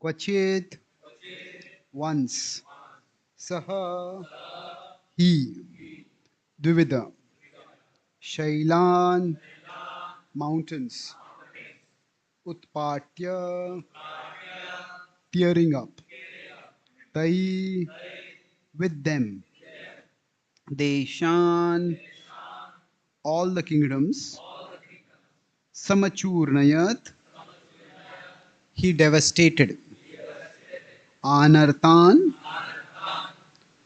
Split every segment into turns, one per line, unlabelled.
Kvachit, once. Saha, he. Dvivida, Shailan, mountains. Utpatya, tearing up. Tai, with them. Deshan, all the kingdoms. Samachurnayat, he devastated. Anarthan,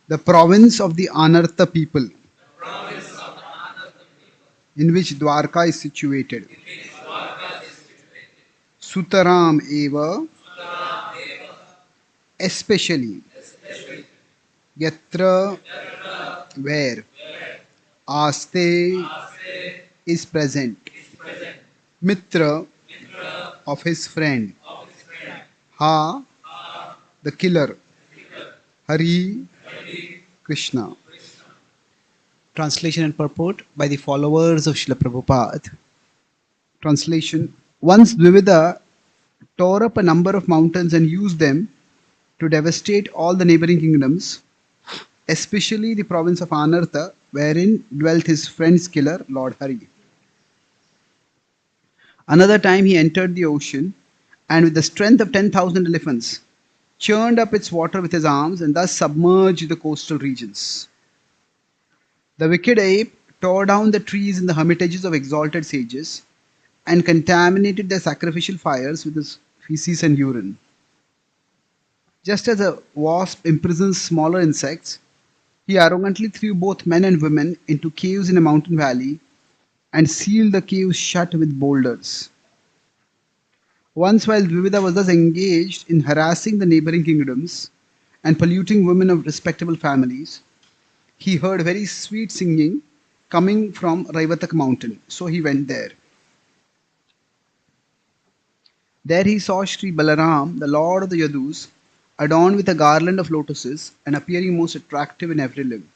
the province of the Anartha people, in which Dwarka is situated. Sutaram eva, especially. Yatra, where. Aste is present. Mitra, of his friend. Ha, the killer. Hari, Krishna. Translation and purport by the followers of Srila Prabhupada. Translation. Once Dvivida tore up a number of mountains and used them to devastate all the neighboring kingdoms, especially the province of Anartha, wherein dwelt his friend's killer, Lord Hari. Another time he entered the ocean and with the strength of 10,000 elephants churned up its water with his arms and thus submerged the coastal regions. The wicked ape tore down the trees in the hermitages of exalted sages and contaminated their sacrificial fires with his feces and urine. Just as a wasp imprisons smaller insects, he arrogantly threw both men and women into caves in a mountain valley and sealed the caves shut with boulders. Once, while Dvivida was thus engaged in harassing the neighboring kingdoms and polluting women of respectable families, he heard very sweet singing coming from Raivatak mountain. So he went there. There he saw Sri Balaram, the lord of the Yadus, adorned with a garland of lotuses and appearing most attractive in every limb.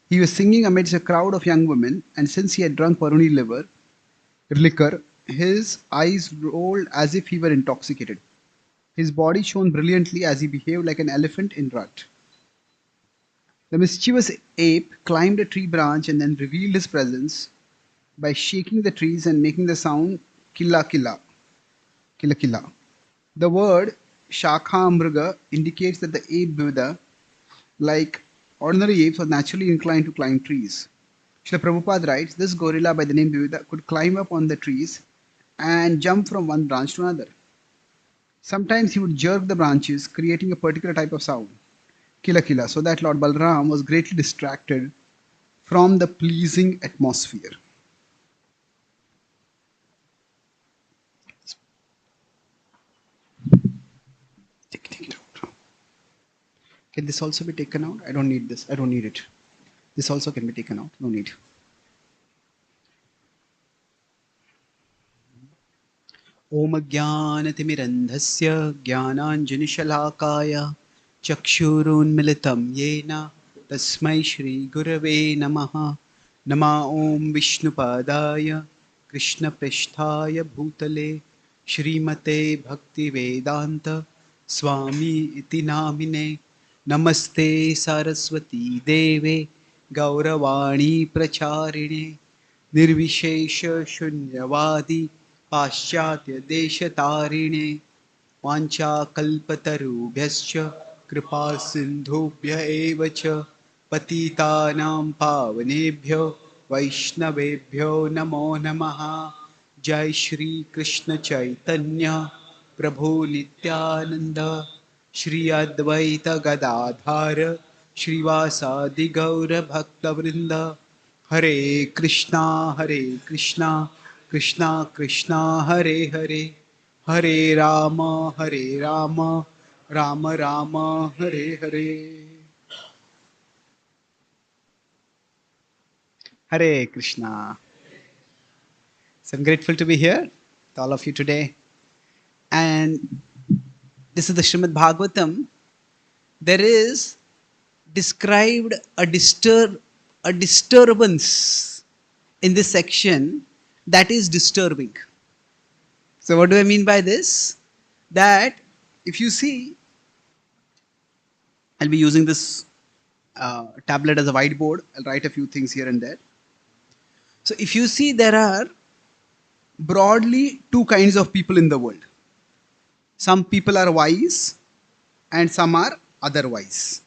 He was singing amidst a crowd of young women, and since he had drunk Paruni liquor, his eyes rolled as if he were intoxicated. His body shone brilliantly as he behaved like an elephant in rut. The mischievous ape climbed a tree branch and then revealed his presence by shaking the trees and making the sound killa killa, killa killa. The word Shakhamruga indicates that the ape Buddha, like ordinary apes, was naturally inclined to climb trees. Srila Prabhupada writes, this gorilla by the name Buddha could climb up on the trees and jump from one branch to another. Sometimes he would jerk the branches, creating a particular type of sound, killa killa, so that Lord Balram was greatly distracted from the pleasing atmosphere. Take it out. Can this also be taken out? I don't need this. I don't need it. This also can be taken out. No need. Om Jnanatimirandhasya Jnananjanishalaakaya Chakshurunmilitam Yena Tasmai Shri Gurave Namaha Nama Om Vishnupadaya Krishna Prishthaya Bhutale Shrimate Bhakti Vedanta Swami Iti Namine Namaste Saraswati Deve Gauravani Pracharine Nirvishesha Shunyavadi पाश्चात्य देशतारिणे वाञ्छा कल्पतरुभ्यश्च कृपा सिन्धुभ्य एव च पतितानां पावनेभ्यो वैष्णवेभ्यो नमो नमः। जय श्री कृष्ण चैतन्य प्रभु नित्यानंद श्री अद्वैत गदाधर श्रीवासादि गौर भक्तवृंद। हरे कृष्णा कृष्णा कृष्णा हरे हरे, हरे Ram Ram Ram Hare Hare. Hare Krishna. So I'm grateful to be here with all of you today. And this is the Srimad Bhagavatam. There is described a disturbance in this section that is disturbing. So what do I mean by this? That if you see, I'll be using this tablet as a whiteboard. I'll write a few things here and there. So if you see, there are broadly two kinds of people in the world. Some people are wise and some are otherwise.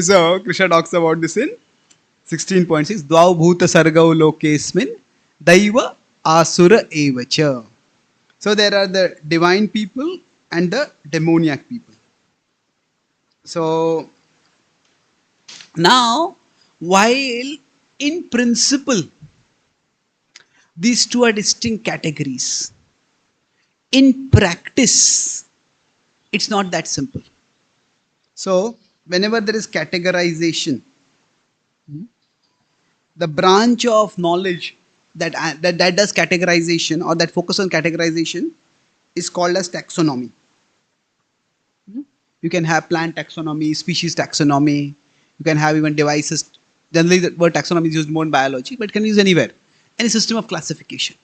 So Krishna talks about this in 16.6. Dvau bhuta sargau lokesmin daiva asura evacha. So there are the divine people and the demoniac people. So now, while in principle these two are distinct categories, in practice it's not that simple. So whenever there is categorization, the branch of knowledge that does categorization or that focus on categorization is called as taxonomy. You can have plant taxonomy, species taxonomy, you can have even devices. Generally the word taxonomy is used more in biology, but it can be used anywhere, any system of classification.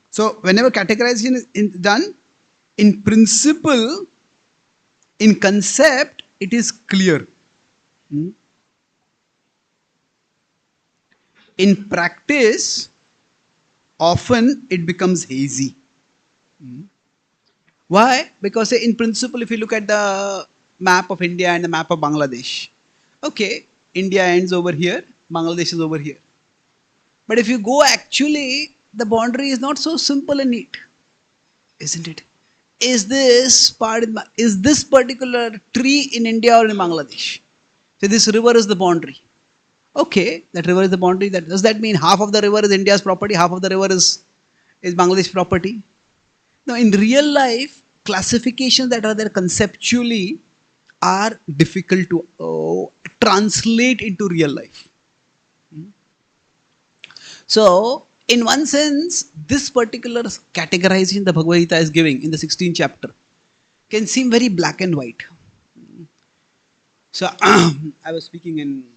So whenever categorization is done, in principle, in concept, it is clear. In practice, often it becomes hazy. Why? Because in principle, if you look at the map of India and the map of Bangladesh, okay, India ends over here, Bangladesh is over here. But if you go actually, the boundary is not so simple and neat, isn't it? Is this particular tree in India or in Bangladesh? So this river is the boundary. Okay, that river is the boundary. Does that mean half of the river is India's property, half of the river is Bangladesh property? Now, in real life, classifications that are there conceptually are difficult to translate into real life. So, in one sense, this particular categorization the Bhagavad Gita is giving in the 16th chapter can seem very black and white. So, I was speaking in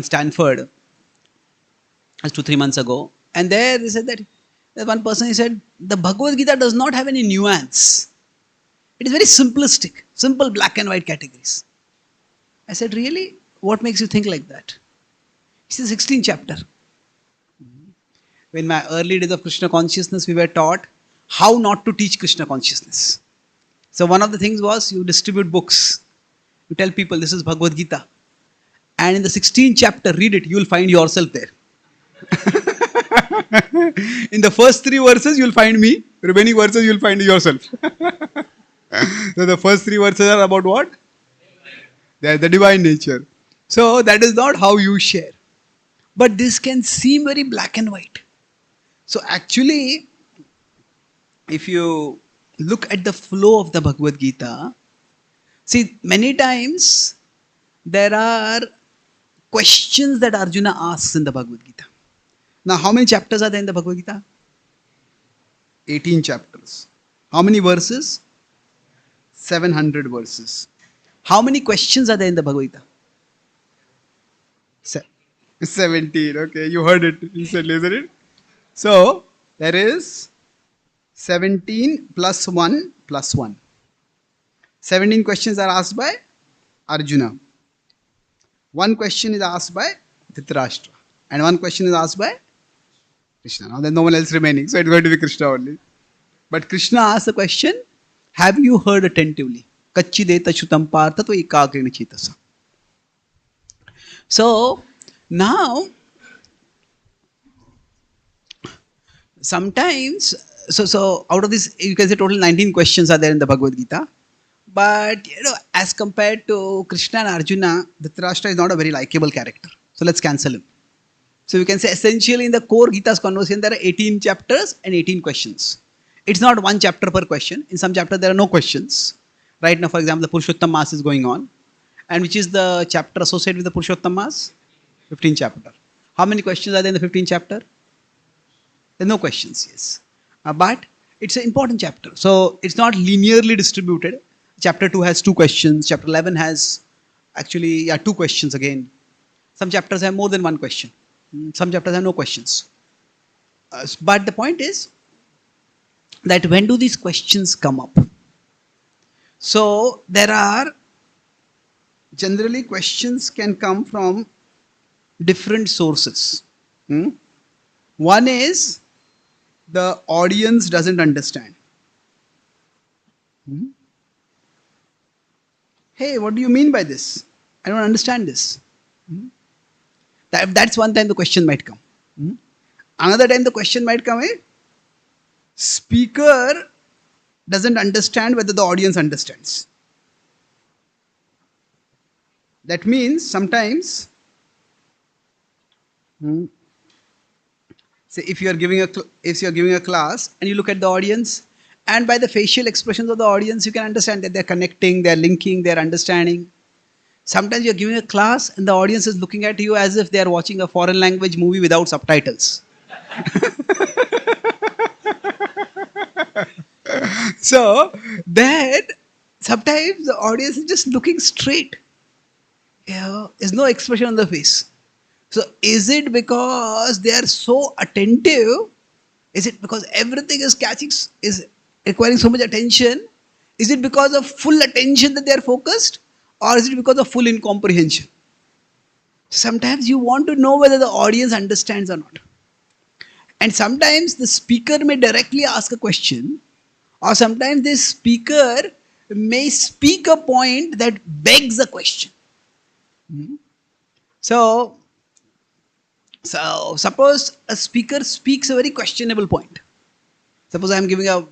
Stanford 2-3 months ago, and there they said that one person, he said, the Bhagavad Gita does not have any nuance. It is very simplistic, simple black and white categories. I said, really? What makes you think like that? He said, 16th chapter. In my early days of Krishna consciousness, we were taught how not to teach Krishna consciousness. So one of the things was you distribute books. You tell people this is Bhagavad Gita. And in the 16th chapter, read it, you will find yourself there. In the first 3 verses, you will find me. Remaining verses, you will find yourself. So the first 3 verses are about what? They are the divine nature. So that is not how you share. But this can seem very black and white. So actually, if you look at the flow of the Bhagavad Gita, see, many times there are questions that Arjuna asks in the Bhagavad Gita. Now, how many chapters are there in the Bhagavad Gita? 18 chapters. How many verses? 700 verses. How many questions are there in the Bhagavad Gita? 17. Okay, you heard it. You said, isn't it? So, there is 17 plus 1 plus 1. 17 questions are asked by Arjuna. 1 question is asked by Dhritarashtra. And 1 question is asked by Krishna. Now, there's no one else remaining. So, it's going to be Krishna only. But Krishna asks the question, have you heard attentively? Kachideta shutam partha to ekagrina chetasa. So, now, sometimes, so out of this, you can say total 19 questions are there in the Bhagavad Gita. But, as compared to Krishna and Arjuna, Dhritarashtra is not a very likable character. So, let's cancel him. So, we can say essentially in the core Gita's conversation, there are 18 chapters and 18 questions. It's not 1 chapter per question. In some chapters, there are no questions. Right now, for example, the Purushottam Mass is going on. And which is the chapter associated with the Purushottam Mass? 15th chapter. How many questions are there in the 15th chapter? There are no questions, yes. But it's an important chapter. So it's not linearly distributed. Chapter 2 has 2 questions. Chapter 11 has Actually, yeah, two questions again. Some chapters have more than one question. Some chapters have no questions. But the point is that when do these questions come up? So there are generally questions can come from different sources. One is the audience doesn't understand. Hey, what do you mean by this? I don't understand this. That's one time the question might come. Another time the question might come is speaker doesn't understand whether the audience understands. That means sometimes, say if you are giving a class and you look at the audience, and by the facial expressions of the audience you can understand that they're connecting, they're linking, they're understanding. Sometimes you're giving a class and the audience is looking at you as if they are watching a foreign language movie without subtitles. So then sometimes the audience is just looking straight. There's no expression on the face. So is it because they are so attentive? Is it because everything is is requiring so much attention? Is it because of full attention that they are focused? Or is it because of full incomprehension? Sometimes you want to know whether the audience understands or not. And sometimes the speaker may directly ask a question, or sometimes this speaker may speak a point that begs a question. So suppose a speaker speaks a very questionable point. Suppose I am giving a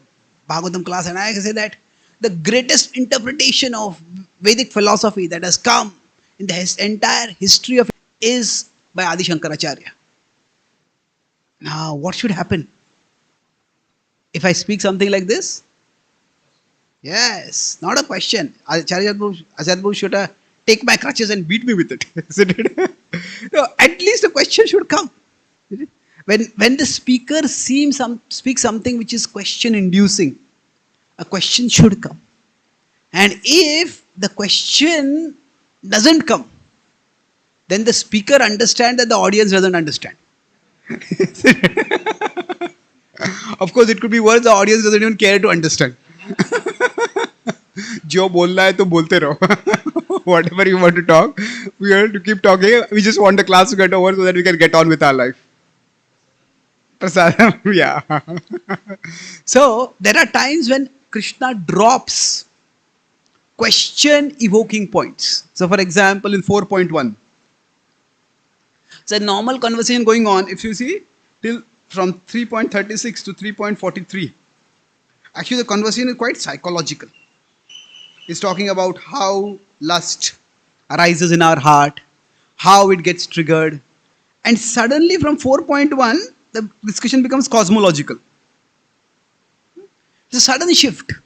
Bhagavatam class and I say that the greatest interpretation of Vedic philosophy that has come in the entire history of is by Adi Shankaracharya. Now, what should happen? If I speak something like this? Yes, not a question. Acharya Prabhu should take my crutches and beat me with it. Isn't it? No, at least a question should come. When the speaker speaks something which is question inducing, a question should come. And if the question doesn't come, then the speaker understands that the audience doesn't understand. Of course, it could be worse, the audience doesn't even care to understand. जो बोलना है तो बोलते रहो. Whatever you want to talk, we have to keep talking. We just want the class to get over so that we can get on with our life. Prasadam, yeah. So there are times when Krishna drops question evoking points. So for example, in 4.1, it's a normal conversation going on. If you see, till from 3.36 to 3.43, actually the conversation is quite psychological. It's talking about how lust arises in our heart, how it gets triggered, and suddenly from 4.1, the discussion becomes cosmological. It's a sudden shift. It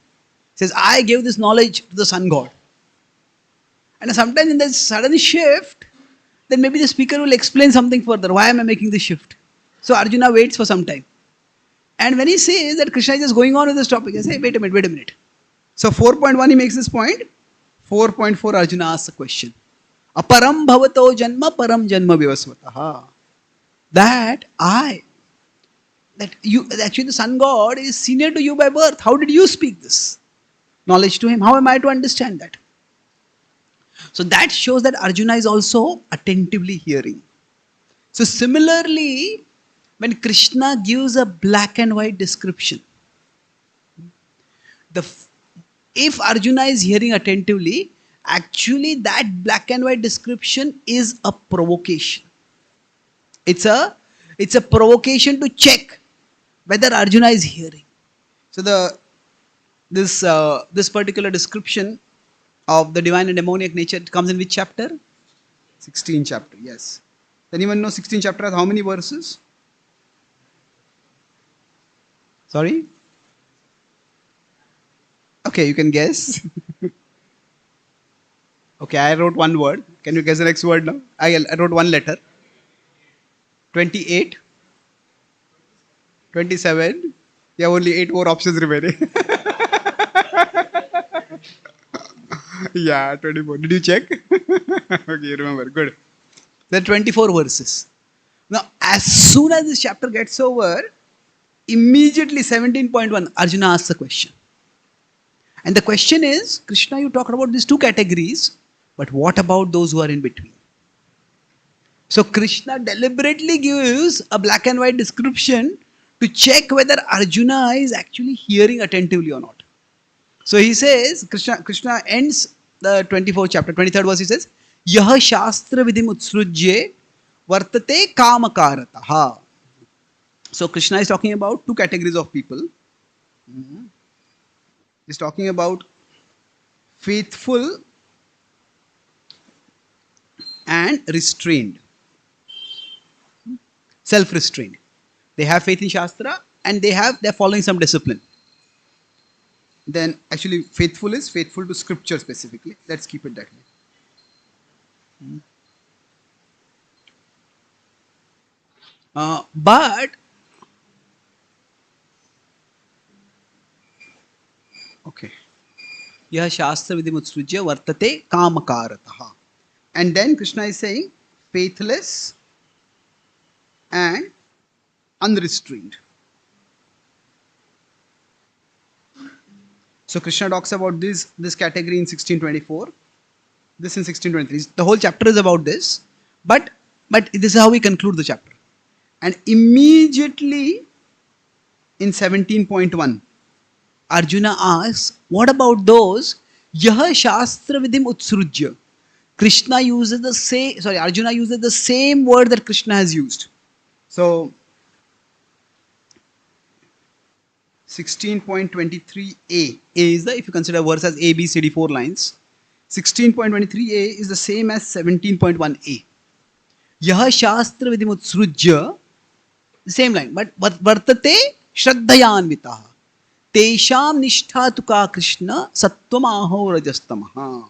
says, I gave this knowledge to the sun god. And sometimes in that sudden shift, then maybe the speaker will explain something further. Why am I making this shift? So Arjuna waits for some time. And when he says that Krishna is just going on with this topic, I say, wait a minute. So 4.1 he makes this point. 4.4 Arjuna asks a question. Aparam bhavato janma param janma vivasvataha. That actually the sun god is senior to you by birth. How did you speak this knowledge to him? How am I to understand that? So that shows that Arjuna is also attentively hearing. So similarly, when Krishna gives a black and white description, if Arjuna is hearing attentively, actually that black and white description is a provocation. It's a provocation to check whether Arjuna is hearing. So this particular description of the divine and demoniac nature, it comes in which chapter? 16th chapter, yes. Anyone know 16th chapter has how many verses? Sorry? Okay, you can guess. Okay, I wrote one word. Can you guess the next word now? I wrote one letter. 28. 27. Yeah, only 8 more options remaining. Yeah, 24. Did you check? Okay, you remember. Good. There are 24 verses. Now, as soon as this chapter gets over, immediately 17.1, Arjuna asks a question. And the question is, Krishna, you talked about these two categories, but what about those who are in between? So Krishna deliberately gives a black and white description to check whether Arjuna is actually hearing attentively or not. So he says, Krishna ends the 24th chapter, 23rd verse, he says, Yaha Shastra Vidhim Utsrujye Vartate Kamakarataha. So Krishna is talking about two categories of people. He's talking about faithful and restrained, self-restrained. They have faith in Shastra and they're following some discipline. Then actually faithful is faithful to scripture specifically. Let's keep it that way. But okay, यह शास्त्र विधि मुत्सृज्य वर्तते कामकारतः. And then Krishna is saying faithless and unrestrained. So Krishna talks about this category in 1624. This in 1623. The whole chapter is about this, but this is how we conclude the chapter. And immediately in 17.1, Arjuna asks, what about those Yaha Shastra Vidhim Utsrujya? Krishna uses the same, Arjuna uses the same word that Krishna has used. So 16.23a. A is the, if you consider verse as A, B, C, D, 4 lines. 16.23a is the same as 17.1a. Yaha Shastra Vidhim Utsrujya, the same line, but Vartate Shraddhayanvitaha. Tesham Nishtha Tuka Krishna Sattvam Aho Rajastamaha.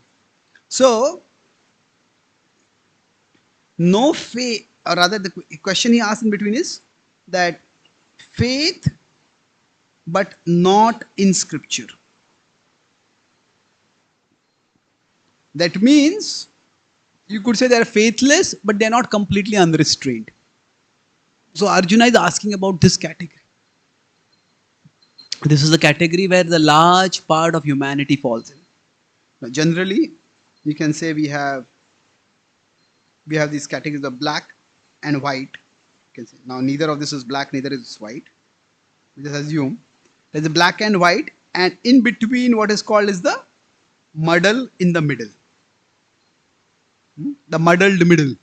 So, no faith, or rather the question he asks in between is that faith but not in scripture. That means you could say they are faithless but they are not completely unrestrained. So Arjuna is asking about this category. This is the category where the large part of humanity falls in. Now, generally, you can say we have these categories of black and white. You can say now neither of this is black, neither is white. We just assume there's a black and white, and in between what is called is the muddle in the middle. The muddled middle.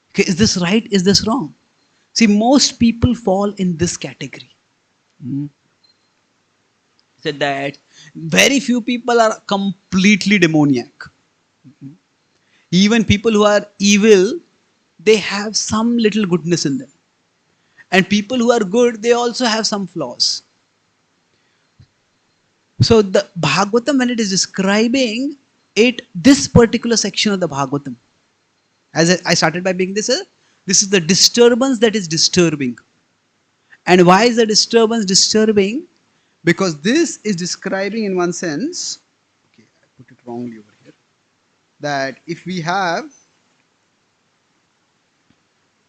Okay, is this right? Is this wrong? See, most people fall in this category. Said that very few people are completely demoniac. Even people who are evil, they have some little goodness in them. And people who are good, they also have some flaws. So the Bhagavatam, when it is describing it, this particular section of the Bhagavatam, as I started by being this is the disturbance that is disturbing. And why is the disturbance disturbing? Because this is describing in one sense, okay, I put it wrongly over here, that if we have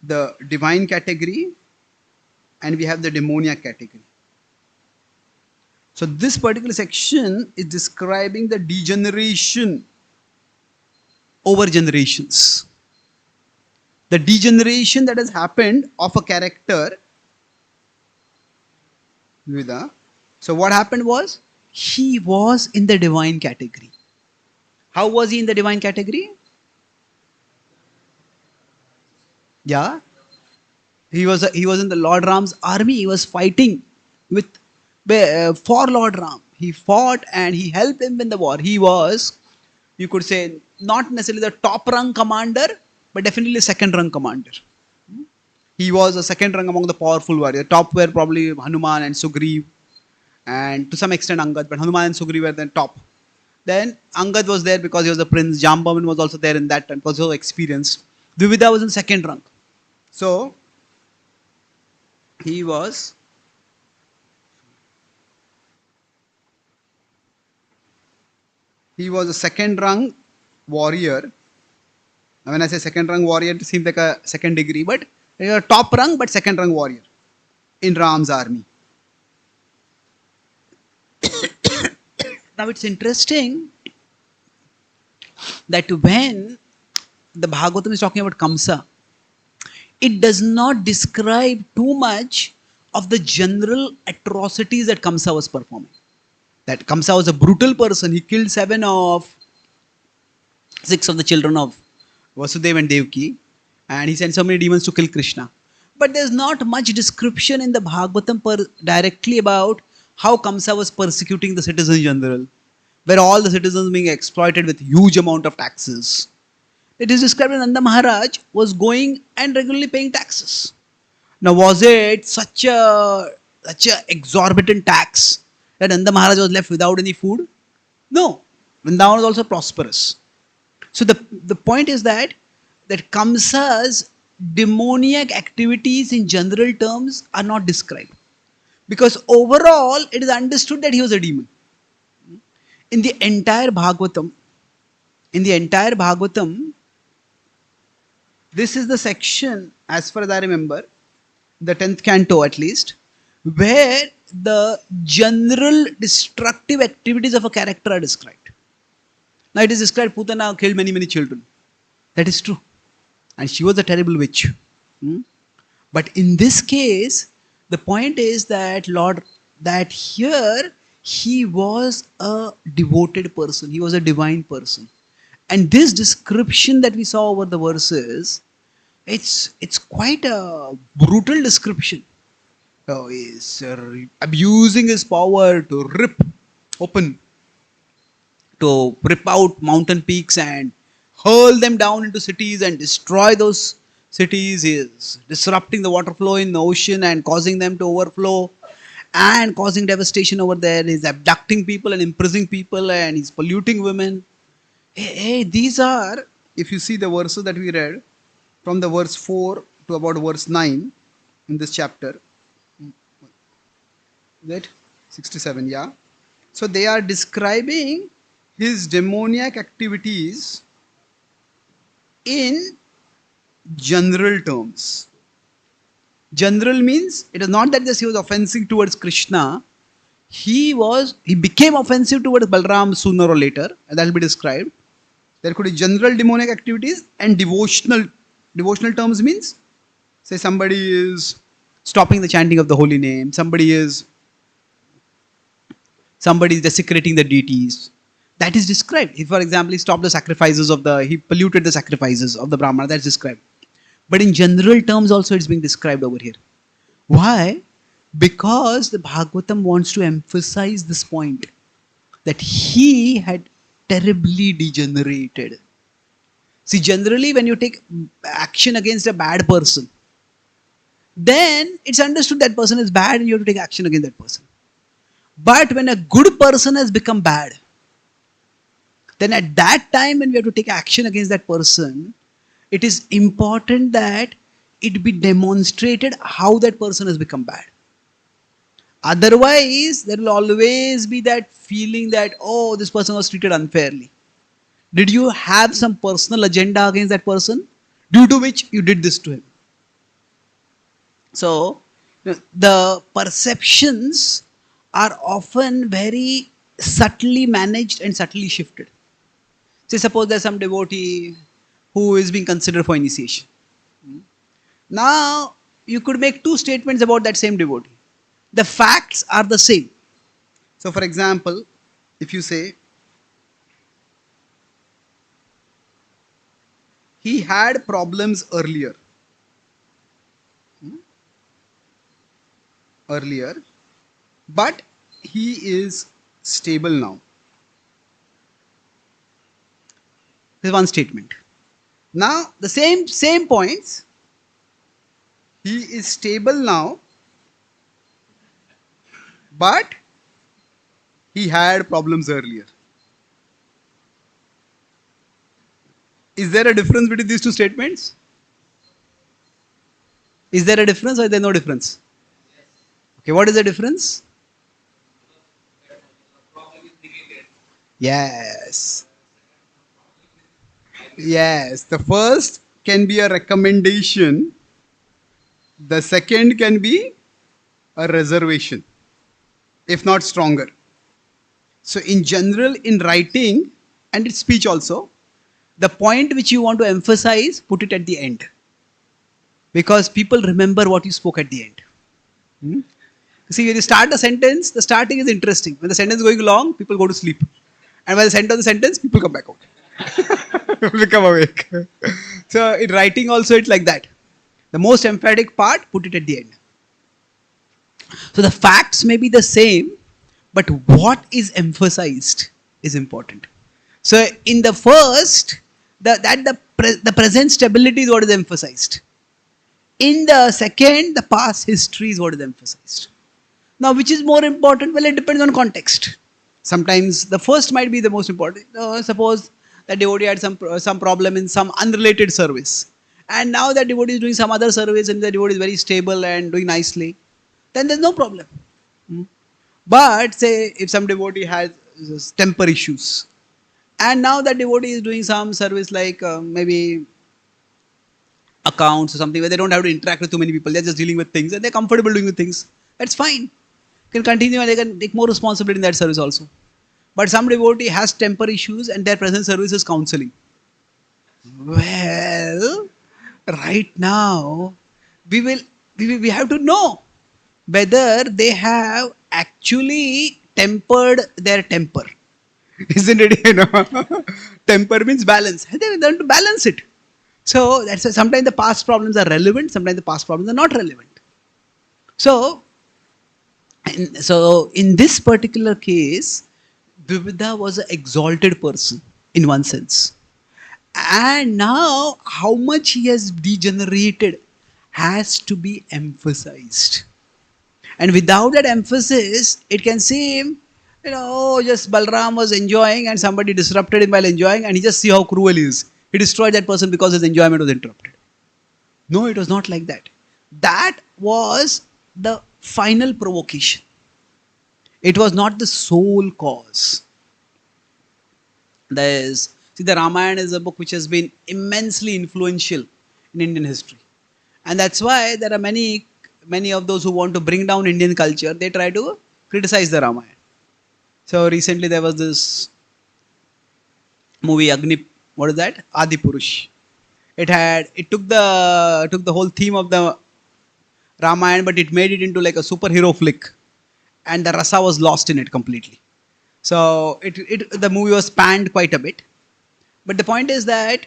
the divine category and we have the demoniac category. So this particular section is describing the degeneration over generations. The degeneration that has happened of a character. So what happened was, he was in the divine category. How was he in the divine category? Yeah. He was in the Lord Ram's army. He was fighting for Lord Ram. He fought and he helped him in the war. He was, you could say, not necessarily the top rung commander, but definitely second rung commander. He was a second rung among the powerful warriors. Top were probably Hanuman and Sugriv, and to some extent Angad, but Hanuman and Sugriv were the top. Then Angad was there because he was a prince. Jambavan was also there in that time, was so experienced. Dvivida was in second rank. So he was He was a second rung warrior. Now, when I say second rung warrior, it seems like a second degree, but a top rung but second rung warrior in Ram's army. Now it's interesting that when the Bhagavatam is talking about Kamsa, it does not describe too much of the general atrocities that Kamsa was performing. That Kamsa was a brutal person. He killed 6 of the children of Vasudeva and Devaki, and he sent so many demons to kill Krishna. But there's not much description in the Bhagavatam directly about how Kamsa was persecuting the citizens in general, where all the citizens being exploited with huge amount of taxes. It is described that Nanda Maharaj was going and regularly paying taxes. Now, was it such a exorbitant tax that Nanda Maharaj was left without any food? No. Vrindavan was also prosperous. So the point is that Kamsa's demoniac activities in general terms are not described. Because overall, it is understood that he was a demon. In the entire Bhagavatam, this is the section, as far as I remember, the 10th canto at least, where the general destructive activities of a character are described. Now it is described Putana killed many children. That is true. And she was a terrible witch. But in this case, the point is that here he was a devoted person. He was a divine person. And this description that we saw over the verses, it's quite a brutal description. He's abusing his power to rip out mountain peaks and hurl them down into cities and destroy those cities. He is disrupting the water flow in the ocean and causing them to overflow and causing devastation over there. He's abducting people and imprisoning people, and he's polluting women. These are, if you see the verses that we read, from the verse 4 to about verse 9 in this chapter. That 67, yeah. So they are describing his demoniac activities in general terms. General means it is not that just he was offensive towards Krishna. He became offensive towards Balram sooner or later, and that will be described. There could be general demonic activities and devotional. Devotional terms means, say somebody is stopping the chanting of the holy name, somebody is desecrating the deities. That is described. If, for example, he polluted the sacrifices of the Brahmana, that's described. But in general terms also it's being described over here. Why? Because the Bhagavatam wants to emphasize this point, that he had terribly degenerated. See, generally when you take action against a bad person, then it's understood that person is bad and you have to take action against that person. But when a good person has become bad, then at that time when we have to take action against that person, it is important that it be demonstrated how that person has become bad. Otherwise, there will always be that feeling that, oh, this person was treated unfairly. Did you have some personal agenda against that person, due to which you did this to him? So, the perceptions are often very subtly managed and subtly shifted. Say, suppose there's some devotee who is being considered for initiation. Now, you could make two statements about that same devotee. The facts are the same. So, for example, if you say, he had problems earlier, but he is stable now. This is one statement. Now, the same points, he is stable now, but he had problems earlier. Is there a difference between these two statements? Is there a difference or is there no difference? Okay, what is the difference? Yes. Yes. The first can be a recommendation. The second can be a reservation, if not stronger. So, in general, in writing and in speech also, the point which you want to emphasize, put it at the end. Because people remember what you spoke at the end. Hmm? See, when you start a sentence, the starting is interesting. When the sentence is going long, people go to sleep. And when the end of the sentence, people come back out. Become awake. So, in writing also, it's like that. The most emphatic part, put it at the end. So, the facts may be the same, but what is emphasized is important. So, in the first, the present stability is what is emphasized. In the second, the past history is what is emphasized. Now, which is more important? Well, it depends on context. Sometimes the first might be the most important. Suppose the devotee had some problem in some unrelated service, and now that devotee is doing some other service, and the devotee is very stable and doing nicely, then there's no problem. Hmm. But say if some devotee has temper issues, and now that devotee is doing some service like maybe accounts or something where they don't have to interact with too many people, they're just dealing with things and they're comfortable doing with things, that's fine. Can continue and they can take more responsibility in that service also. But some devotee has temper issues and their present service is counseling. Well, right now we have to know whether they have actually tempered their temper. Isn't it? Temper means balance. They learn to balance it. So that's why sometimes the past problems are relevant, sometimes the past problems are not relevant. So, in this particular case, Vivida was an exalted person in one sense. And now, how much he has degenerated has to be emphasized. And without that emphasis, it can seem, just Balram was enjoying and somebody disrupted him while enjoying, and he just see how cruel he is. He destroyed that person because his enjoyment was interrupted. No, it was not like that. That was the final provocation. It was not the sole cause. The Ramayana is a book which has been immensely influential in Indian history. And that's why there are many of those who want to bring down Indian culture, they try to criticize the Ramayana. So recently there was this movie what is that? Adi Purush. It took the whole theme of the Ramayana, but it made it into like a superhero flick, and the rasa was lost in it completely. So the movie was panned quite a bit, but the point is that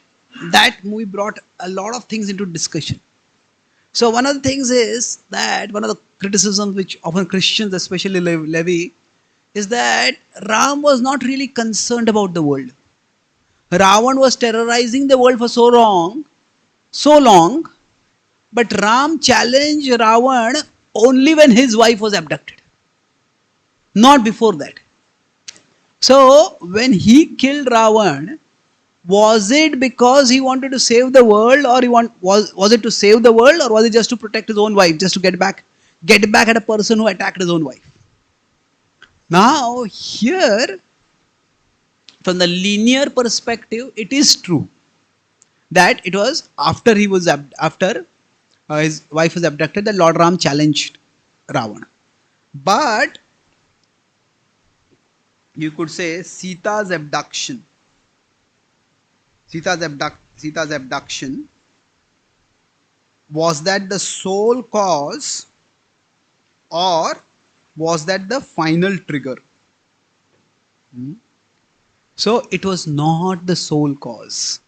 movie brought a lot of things into discussion. So one of the things is that one of the criticisms which often Christians especially levy is that Ram was not really concerned about the world. Ravan was terrorizing the world for so long, but Ram challenged Ravan only when his wife was abducted, not before that. So when he killed Ravan, was it because he wanted to save the world, or was it to save the world, or was it just to protect his own wife, just to get back at a person who attacked his own wife? Now here, from the linear perspective, it is true that it was after his wife was abducted that Lord Ram challenged Ravana. But you could say Sita's abduction was that the sole cause, or was that the final trigger? So it was not the sole cause.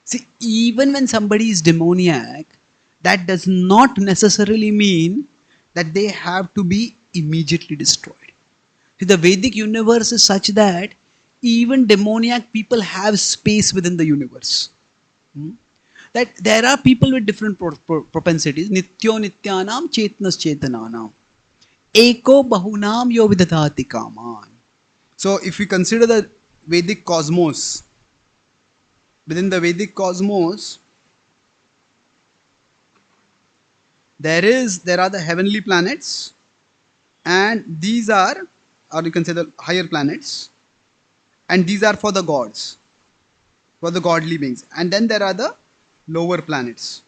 See, even when somebody is demoniac, that does not necessarily mean that they have to be immediately destroyed. See, the Vedic universe is such that even demoniac people have space within the universe. That there are people with different propensities. Nityo nityanam chetnas chetananam. Eko bahunam yo vidadati kaman. So if we consider the Vedic cosmos, within the Vedic cosmos, there are the heavenly planets, and these are, or you can say the higher planets, And these are for the gods, for the godly beings. And then there are the lower planets.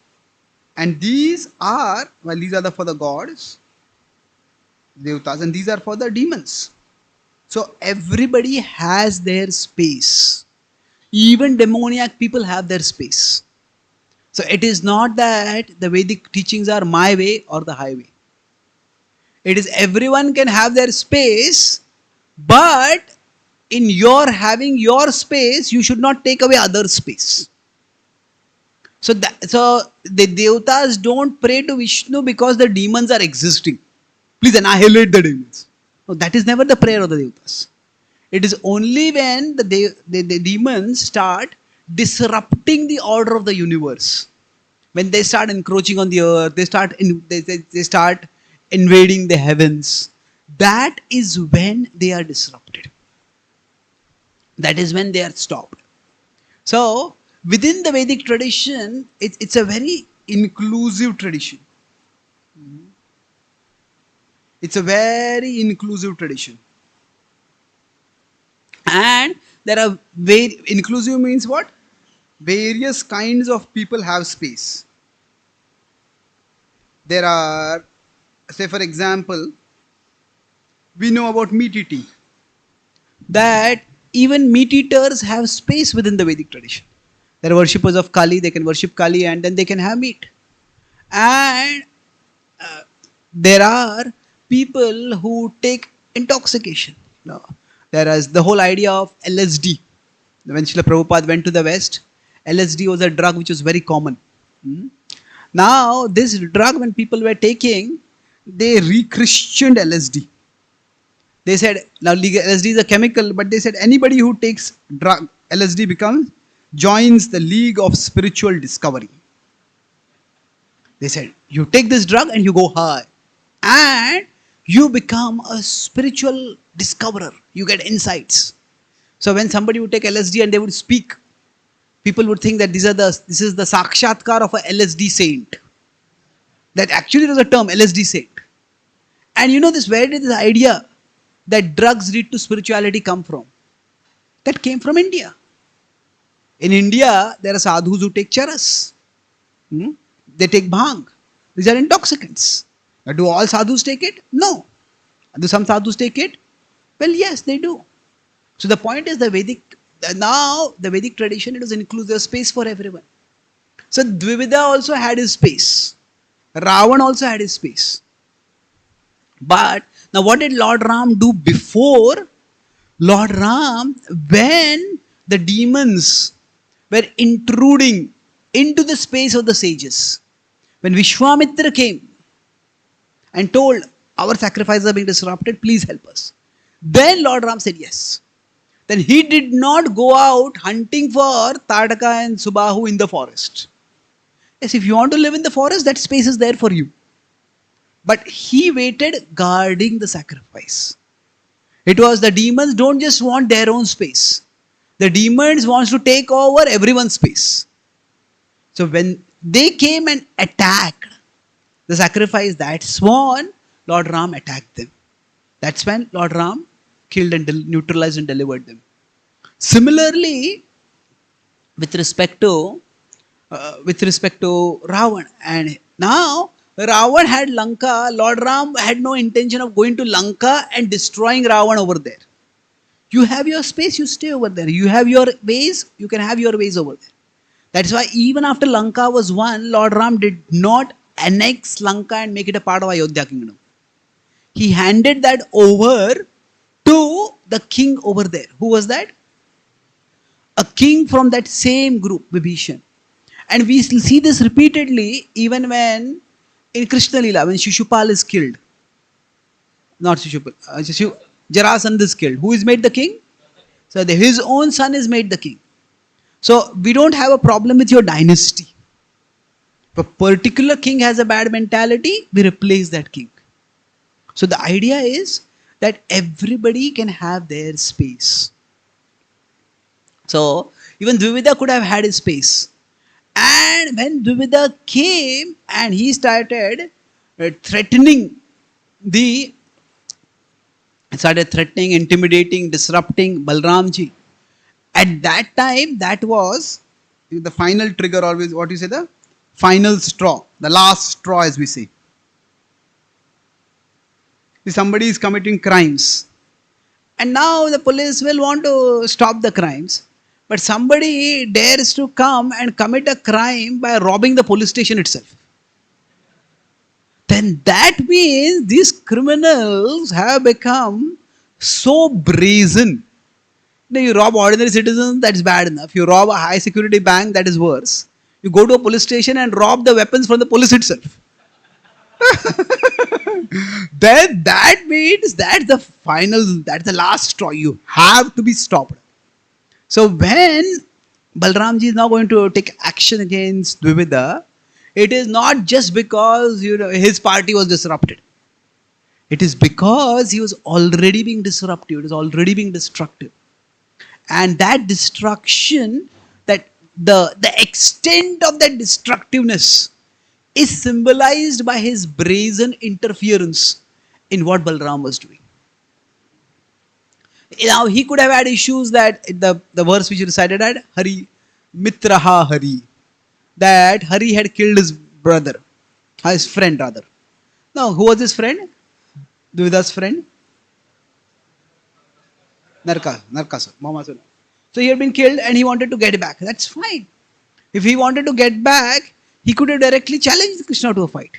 And these are, well, these are for the gods, Devtas, and these are for the demons. So everybody has their space. Even demoniac people have their space. So it is not that the Vedic teachings are my way or the highway. It is everyone can have their space, but in your having your space, you should not take away other space. So the Devtas don't pray to Vishnu because the demons are existing. Please annihilate the demons. No, that is never the prayer of the Devtas. It is only when the demons start disrupting the order of the universe. When they start encroaching on the earth, they start invading the heavens. That is when they are disrupted. That is when they are stopped. So within the Vedic tradition, it's a very inclusive tradition. It's a very inclusive tradition. And there are inclusive means what? Various kinds of people have space. There are, say for example, we know about meat eating. That even meat eaters have space within the Vedic tradition. There are worshippers of Kali, they can worship Kali and then they can have meat. And there are people who take intoxication. No. There is the whole idea of LSD. When Srila Prabhupada went to the West, LSD was a drug which was very common. Now, this drug, when people were taking, they re-Christianed LSD. They said, now LSD is a chemical, but they said anybody who takes drug, LSD joins the League of Spiritual Discovery. They said, you take this drug and you go high. And you become a spiritual discoverer. You get insights. So when somebody would take LSD and they would speak, people would think that this is the sakshatkar of a LSD saint. That actually was a term, LSD saint. And you know this, where did this idea that drugs lead to spirituality come from? That came from India. In India, there are sadhus who take charas. They take bhang. These are intoxicants. Now, do all sadhus take it? No. Do some sadhus take it? Well, yes, they do. So the point is the Vedic tradition, it was inclusive space for everyone. So Dvivida also had his space. Ravan also had his space. But now what did Lord Ram do before? Lord Ram, when the demons were intruding into the space of the sages, when Vishwamitra came and told, our sacrifices are being disrupted, please help us. Then Lord Ram said yes. Then he did not go out hunting for Tadaka and Subahu in the forest. Yes, if you want to live in the forest, that space is there for you. But he waited guarding the sacrifice. It was the demons don't just want their own space. The demons wants to take over everyone's space. So when they came and attacked the sacrifice that swan, Lord Ram attacked them. That's when Lord Ram killed and neutralized and delivered them. Similarly, with respect to Ravan, and now Ravan had Lanka. Lord Ram had no intention of going to Lanka and destroying Ravan over there. You have your space, you stay over there. You have your ways, you can have your ways over there. That's why even after Lanka was won, Lord Ram did not annex Lanka and make it a part of Ayodhya kingdom. He handed that over to the king over there. Who was that? A king from that same group, Vibhishan. And we see this repeatedly even when in Krishna Leela, when Shishupal is killed. Not Shishupal, Jarasandha is killed. Who is made the king? So his own son is made the king. So we don't have a problem with your dynasty. If a particular king has a bad mentality, we replace that king. So the idea is that everybody can have their space. So even Dvivida could have had his space. And when Dvivida came and he started threatening, intimidating, disrupting Balramji. At that time, that was the final trigger, always what you say, the final straw, the last straw, as we say. If somebody is committing crimes, and now the police will want to stop the crimes, but somebody dares to come and commit a crime by robbing the police station itself. Then that means these criminals have become so brazen. Now you rob ordinary citizens, that's bad enough. You rob a high security bank, that is worse. You go to a police station and rob the weapons from the police itself. Then that means that's the final, that's the last straw. You have to be stopped. So when Balramji is now going to take action against Dvivida, it is not just because his party was disrupted. It is because he was already being disruptive. It was already being destructive. And that destruction, that the extent of that destructiveness is symbolized by his brazen interference in what Balram was doing. Now he could have had issues that the verse which he recited at Hari, Mitraha Hari, that Hari had killed his brother, his friend rather. Now who was his friend? Dvivida's friend? Narkasur. So he had been killed and he wanted to get back. That's fine. If he wanted to get back, he could have directly challenged Krishna to a fight.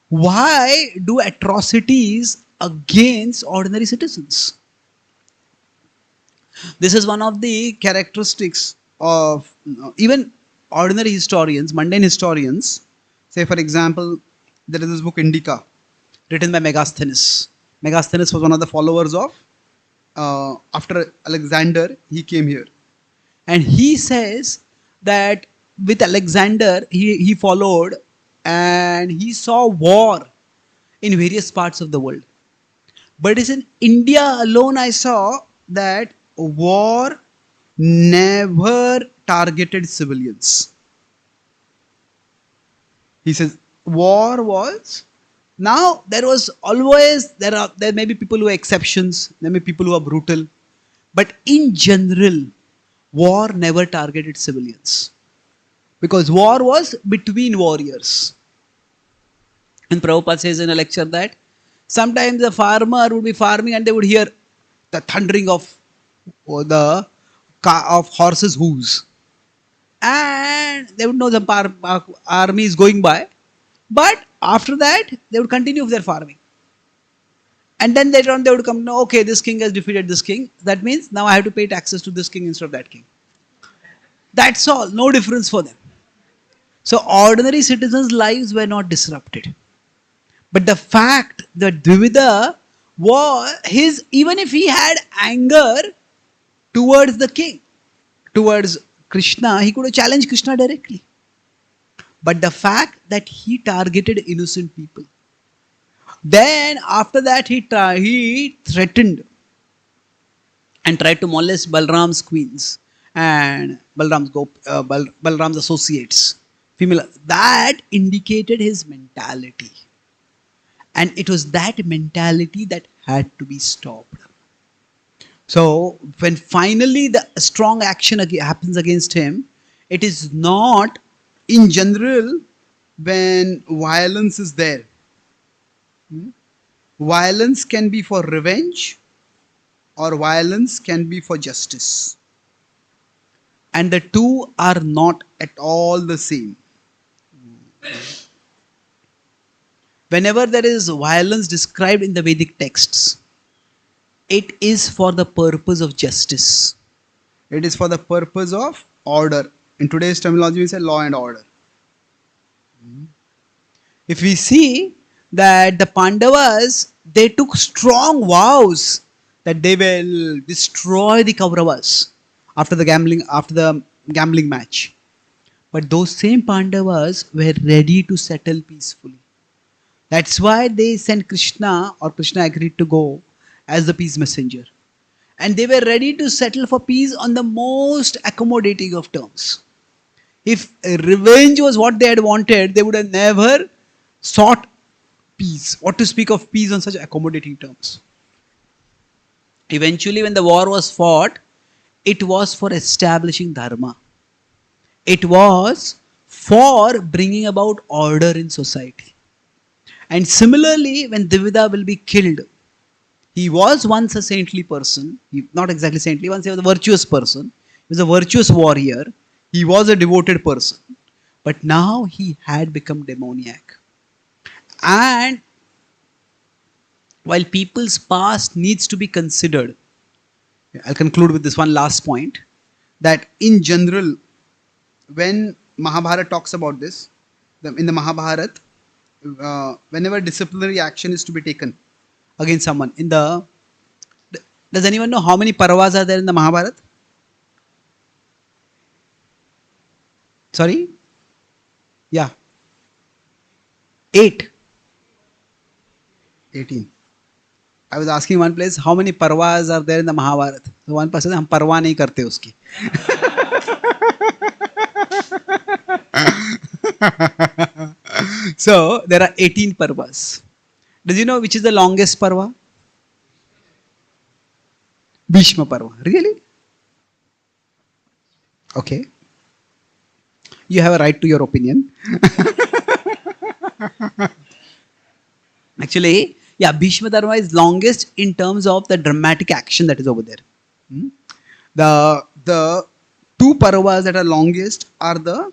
Why do atrocities against ordinary citizens? This is one of the characteristics of even ordinary historians, mundane historians. Say for example, there is this book Indica, written by Megasthenes. Megasthenes was one of the followers of, after Alexander, he came here. And he says that with Alexander, he followed and he saw war in various parts of the world. But it's in India alone I saw that war never targeted civilians. He says war was, now there was always, there may be people who are exceptions, there may be people who are brutal, but in general, war never targeted civilians. Because war was between warriors. And Prabhupada says in a lecture that sometimes the farmer would be farming and they would hear the thundering of horses' hooves. And they would know the army is going by. But after that, they would continue with their farming. And then later on they would come, no, okay, this king has defeated this king. That means now I have to pay taxes to this king instead of that king. That's all, no difference for them. So ordinary citizens' lives were not disrupted. But the fact that Dvivida was, even if he had anger towards the king, towards Krishna, he could have challenged Krishna directly. But the fact that he targeted innocent people, then after that he threatened and tried to molest Balram's queens and Balram's associates, female, that indicated his mentality. And it was that mentality that had to be stopped. So when finally the strong action happens against him, it is not in general when violence is there. Violence can be for revenge or violence can be for justice. And the two are not at all the same. Whenever there is violence described in the Vedic texts, it is for the purpose of justice. It is for the purpose of order. In today's terminology, we say law and order. If we see that the Pandavas, they took strong vows that they will destroy the Kauravas after the gambling match. But those same Pandavas were ready to settle peacefully. That's why they sent Krishna, or Krishna agreed to go as the peace messenger. And they were ready to settle for peace on the most accommodating of terms. If revenge was what they had wanted, they would have never sought peace. What to speak of peace on such accommodating terms? Eventually, when the war was fought,
It was for establishing dharma. It was for bringing about order in society. And similarly, when Dvivida will be killed, he was once a saintly person, not exactly saintly, once he was a virtuous person, he was a virtuous warrior, he was a devoted person, but now he had become demoniac. And while people's past needs to be considered, I'll conclude with this one last point,
that in general, when Mahabharata talks about this, in the Mahabharata, whenever disciplinary action is to be taken
against someone, does anyone know how many Parvas are there in the Mahabharata? Sorry? Yeah. 8.
18.
I was asking one place, how many Parvas are there in the Mahabharata? So one person said, हम परवाह नहीं करते उसकी. So there are 18 Parvas. Does you know which is the longest Parva? Bhishma Parva. Really? Okay. You have a right to your opinion. Actually, yeah, Bhishma Dharma is longest in terms of the dramatic action that is over there.
The two Parvas that are longest are the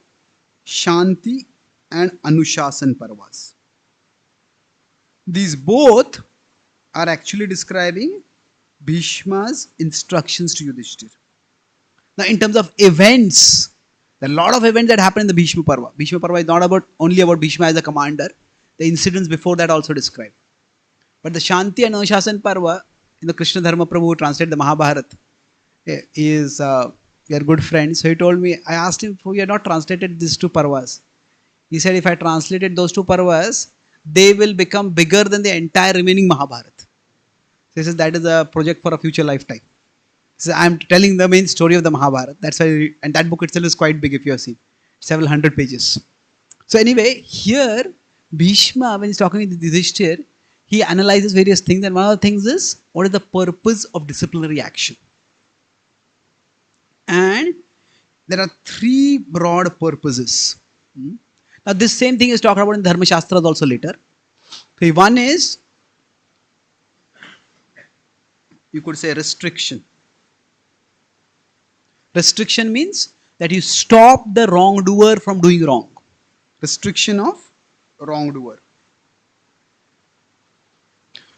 Shanti and Anushasan Parvas. These both are actually describing Bhishma's instructions to Yudhishthir.
Now, in terms of events, there are a lot of events that happen in the Bhishma Parva. Bhishma Parva is not only about Bhishma as a commander. The incidents before that also described. But the Shanti and Anushasan Parva, in the Krishna Dharma Prabhu who translated the Mahabharata, is we are good friends. So he told me, I asked him, we have not translated these two Parvas. He said, if I translated those two Parvas, they will become bigger than the entire remaining Mahabharata. So he says, that is a project for a future lifetime. So I am telling the main story of the Mahabharata. That's why, and that book itself is quite big if you have seen. Several hundred pages. So anyway, here, Bhishma, when he's talking with Yudhishthir, he analyzes various things, and one of the things is, what is the purpose of disciplinary action? And there are three broad purposes. Now this same thing is talked about in Dharma Shastras also later. Okay, one is, you could say, restriction. Restriction means that you stop the wrongdoer from doing wrong.
Restriction of wrongdoer.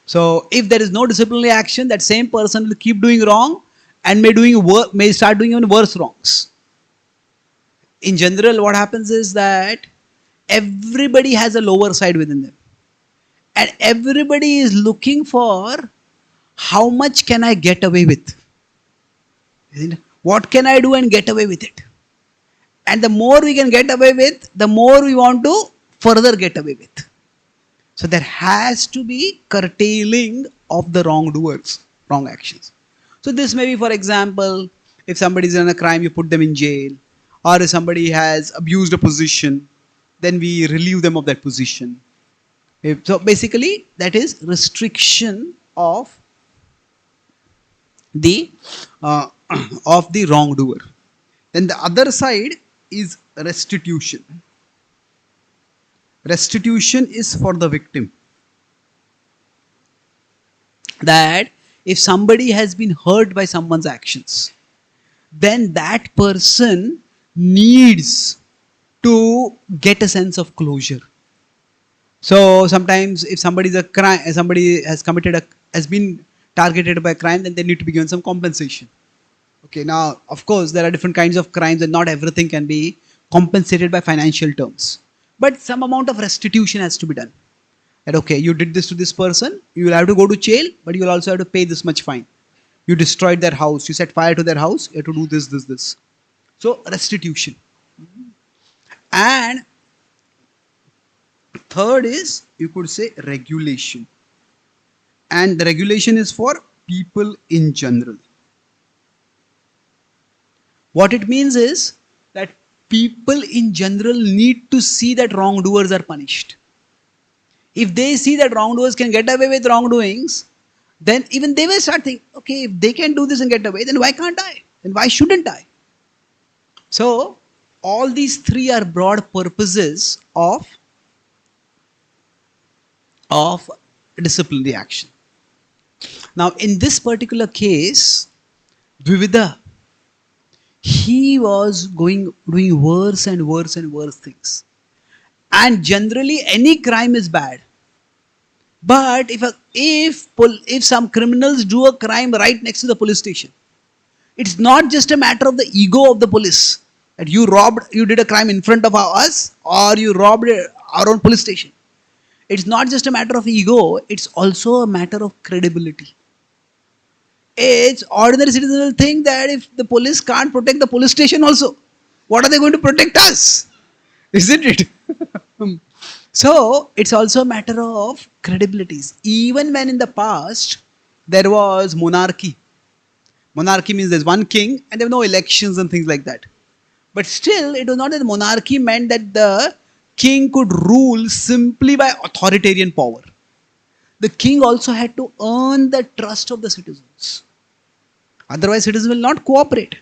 So if there is no disciplinary action, that same person will keep doing wrong and may start doing even worse wrongs. In general, what happens is that everybody has a lower side within them. And everybody is looking for how much can I get away with? What can I do and get away with it? And the more we can get away with, the more we want to further get away with. So there has to be curtailing of the wrongdoers, wrong actions. So this may be, for example, if somebody is in a crime, you put them in jail. Or if somebody has abused a position, then we relieve them of that position. So basically, that is restriction of the wrongdoer.
Then the other side is restitution. Restitution is for the victim.
That if somebody has been hurt by someone's actions, then that person needs to get a sense of closure. So sometimes if somebody has been targeted by a crime, then they need to be given some compensation. Okay, now of course there are different kinds of crimes and not everything can be compensated by financial terms. But some amount of restitution has to be done. That okay, you did this to this person, you will have to go to jail, but you will also have to pay this much fine. You destroyed their house, you set fire to their house, you have to do this. So restitution. And third is, you could say, regulation. And the regulation is for people in general. What it means is that people in general need to see that wrongdoers are punished. If they see that wrongdoers can get away with wrongdoings, then even they will start thinking, okay, if they can do this and get away, then why can't I? then why shouldn't I? So, all these three are broad purposes of disciplinary action. Now, in this particular case, Dvivida, he was doing worse and worse and worse things. And generally, any crime is bad. But if some criminals do a crime right next to the police station, it's not just a matter of the ego of the police that you did a crime in front of us, or you robbed our own police station. It's not just a matter of ego, it's also a matter of credibility. It's ordinary citizens will think that if the police can't protect the police station also, what are they going to protect us? Isn't it? So it's also a matter of credibilities. Even when in the past there was monarchy. Monarchy means there's one king and there were no elections and things like that. But still, it was not that the monarchy meant that the king could rule simply by authoritarian power. The king also had to earn the trust of the citizens. Otherwise, citizens will not cooperate.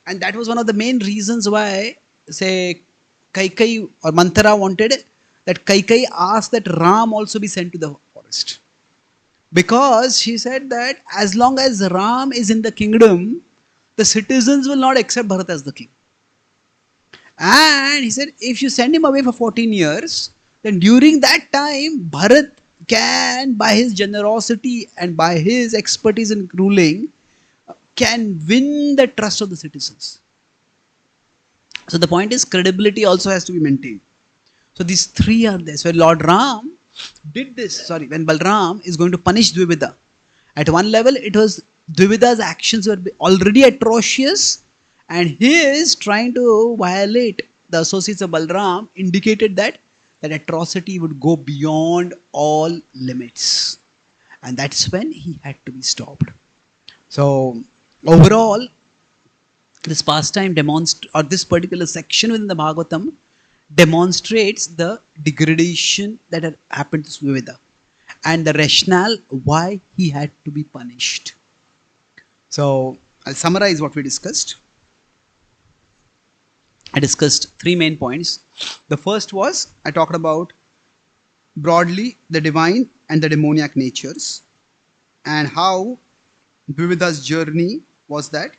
And that was one of the main reasons why, say, Kaikai or Manthara wanted that Kaikai asked that Ram also be sent to the forest. Because she said that as long as Ram is in the kingdom, the citizens will not accept Bharat as the king. And he said, if you send him away for 14 years, then during that time, Bharat can, by his generosity and by his expertise in ruling, can win the trust of the citizens. So the point is, credibility also has to be maintained. So these three are there. So Lord Ram did this, when Balram is going to punish Dvivida. At one level, it was Dvivida's actions were already atrocious, and his trying to violate the associates of Balram indicated that atrocity would go beyond all limits. And that's when he had to be stopped. So overall, this pastime or this particular section within the Bhagavatam demonstrates the degradation that had happened to Dvivida and the rationale why he had to be punished. So I'll summarize what we discussed. I discussed three main points. The first was, I talked about broadly the divine and the demoniac natures, and how Dvivida's journey was that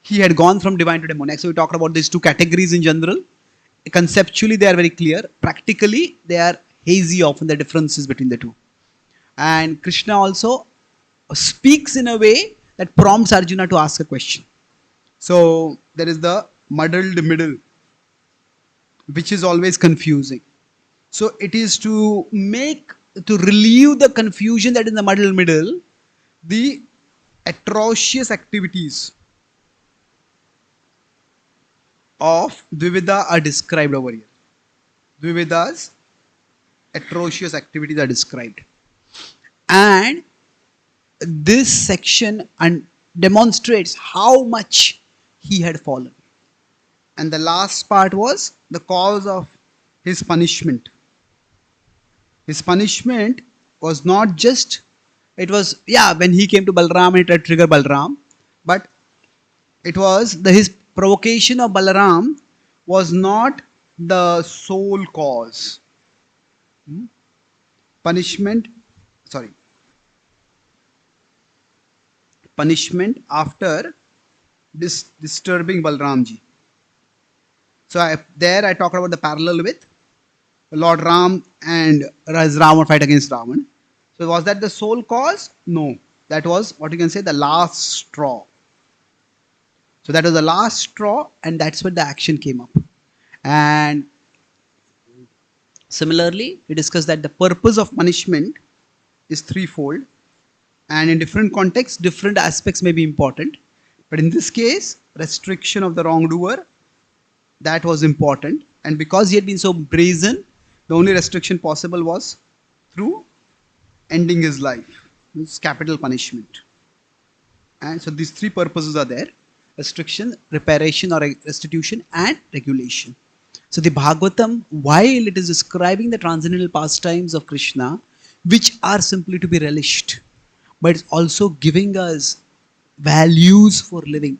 he had gone from divine to demoniac. So we talked about these two categories in general. Conceptually, they are very clear. Practically, they are hazy often, the differences between the two. And Krishna also speaks in a way that prompts Arjuna to ask a question. So there is the muddled middle, which is always confusing. So it is to relieve the confusion that is in the muddled middle, the atrocious activities of Dvivida are described over here. Dvivida's atrocious activities are described. And this section demonstrates how much he had fallen. And the last part was the cause of his punishment. His punishment was not just, it was, when he came to Balram, it had triggered Balram, but it was his provocation of Balaram was not the sole cause. Punishment after disturbing Balramji. So I talked about the parallel with Lord Ram and Ravana fight against Ravan. So was that the sole cause? No. That was what you can say the last straw. So that was the last straw, and that's when the action came up. And similarly, we discussed that the purpose of punishment is threefold. And in different contexts, different aspects may be important. But in this case, restriction of the wrongdoer, that was important. And because he had been so brazen, the only restriction possible was through ending his life. It's capital punishment. And so these three purposes are there: restriction, reparation or restitution, and regulation. So the Bhagavatam, while it is describing the transcendental pastimes of Krishna, which are simply to be relished, but it's also giving us values for living.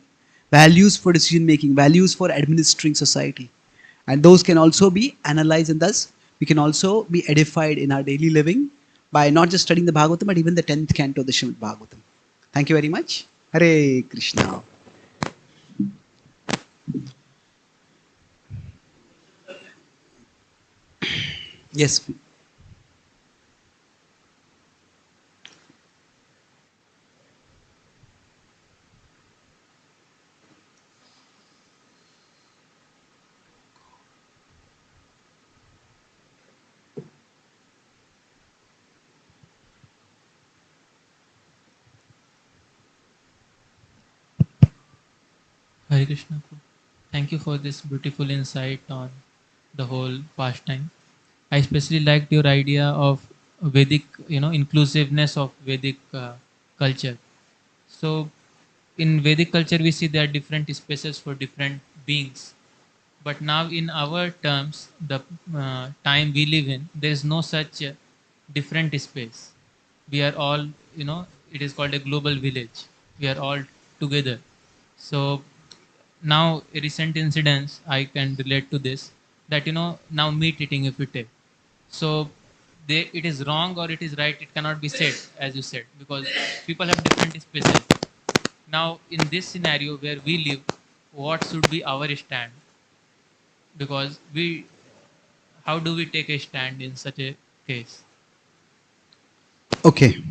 values for decision making, values for administering society. And those can also be analyzed, and thus we can also be edified in our daily living by not just studying the Bhagavatam, but even the 10th canto of the Srimad Bhagavatam. Thank you very much. Hare Krishna. Yes.
Hare Krishna. Prabhu. Thank you for this beautiful insight on the whole pastime. I especially liked your idea of Vedic, inclusiveness of Vedic culture. So, in Vedic culture, we see there are different spaces for different beings. But now, in our terms, the time we live in, there is no such different space. We are all, it is called a global village. We are all together. So, now recent incidents I can relate to this, that now meat eating, if you take, so it is wrong or it is right, it cannot be said, as you said, because people have different spaces. Now in this scenario where we live, what should be our stand? Because we how do we take a stand in such a case?
Okay.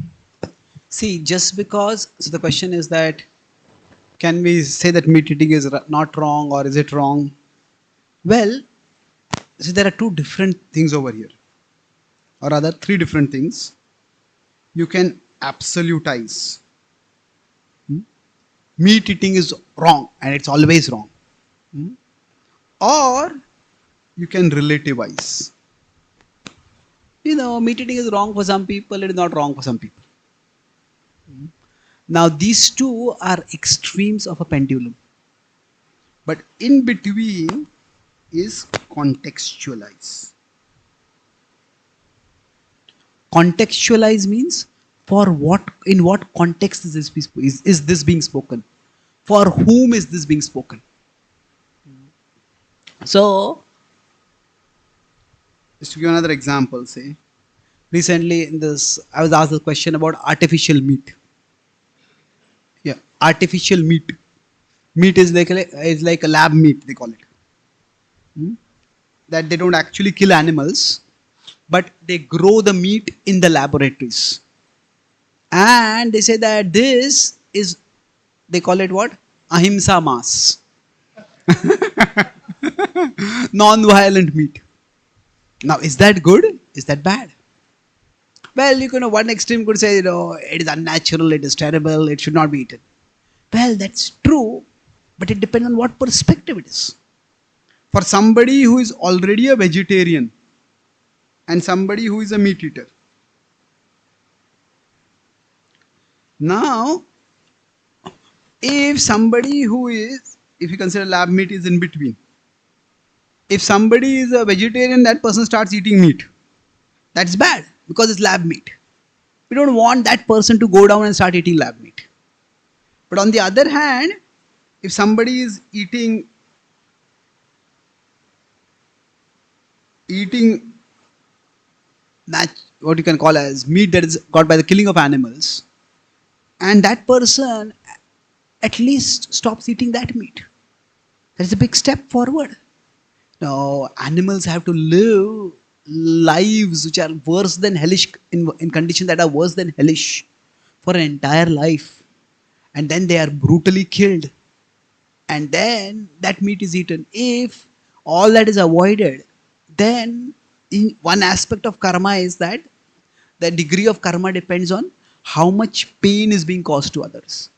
See, just because, so the question is that can we say that meat eating is not wrong, or is it wrong? Well, see, there are two different things over here, or rather, three different things. You can absolutize. Meat eating is wrong and it's always wrong. Or you can relativize. Meat eating is wrong for some people, it is not wrong for some people. Now, these two are extremes of a pendulum. But in between is contextualize. Contextualize means for what, in what context is this being spoken? For whom is this being spoken? So, just to give another example, say, recently in this, I was asked a question about artificial meat. Yeah, artificial meat. Meat is like a lab meat, they call it. That they don't actually kill animals, but they grow the meat in the laboratories. And they say that this is, they call it what? Ahimsa mass. Non-violent meat. Now, is that good? Is that bad? Well, one extreme could say, it is unnatural, it is terrible, it should not be eaten. Well, that's true, but it depends on what perspective it is. For somebody who is already a vegetarian and somebody who is a meat eater, now, if somebody who is, if you consider lab meat is in between, if somebody is a vegetarian, that person starts eating meat, that's bad because it's lab meat. We don't want that person to go down and start eating lab meat. But on the other hand, if somebody is eating what you can call as meat that is got by the killing of animals, and that person at least stops eating that meat, that is a big step forward. Now, animals have to live lives which are worse than hellish, in conditions that are worse than hellish for an entire life, and then they are brutally killed, and then that meat is eaten. If all that is avoided, then in one aspect of karma is that the degree of karma depends on how much pain is being caused to others.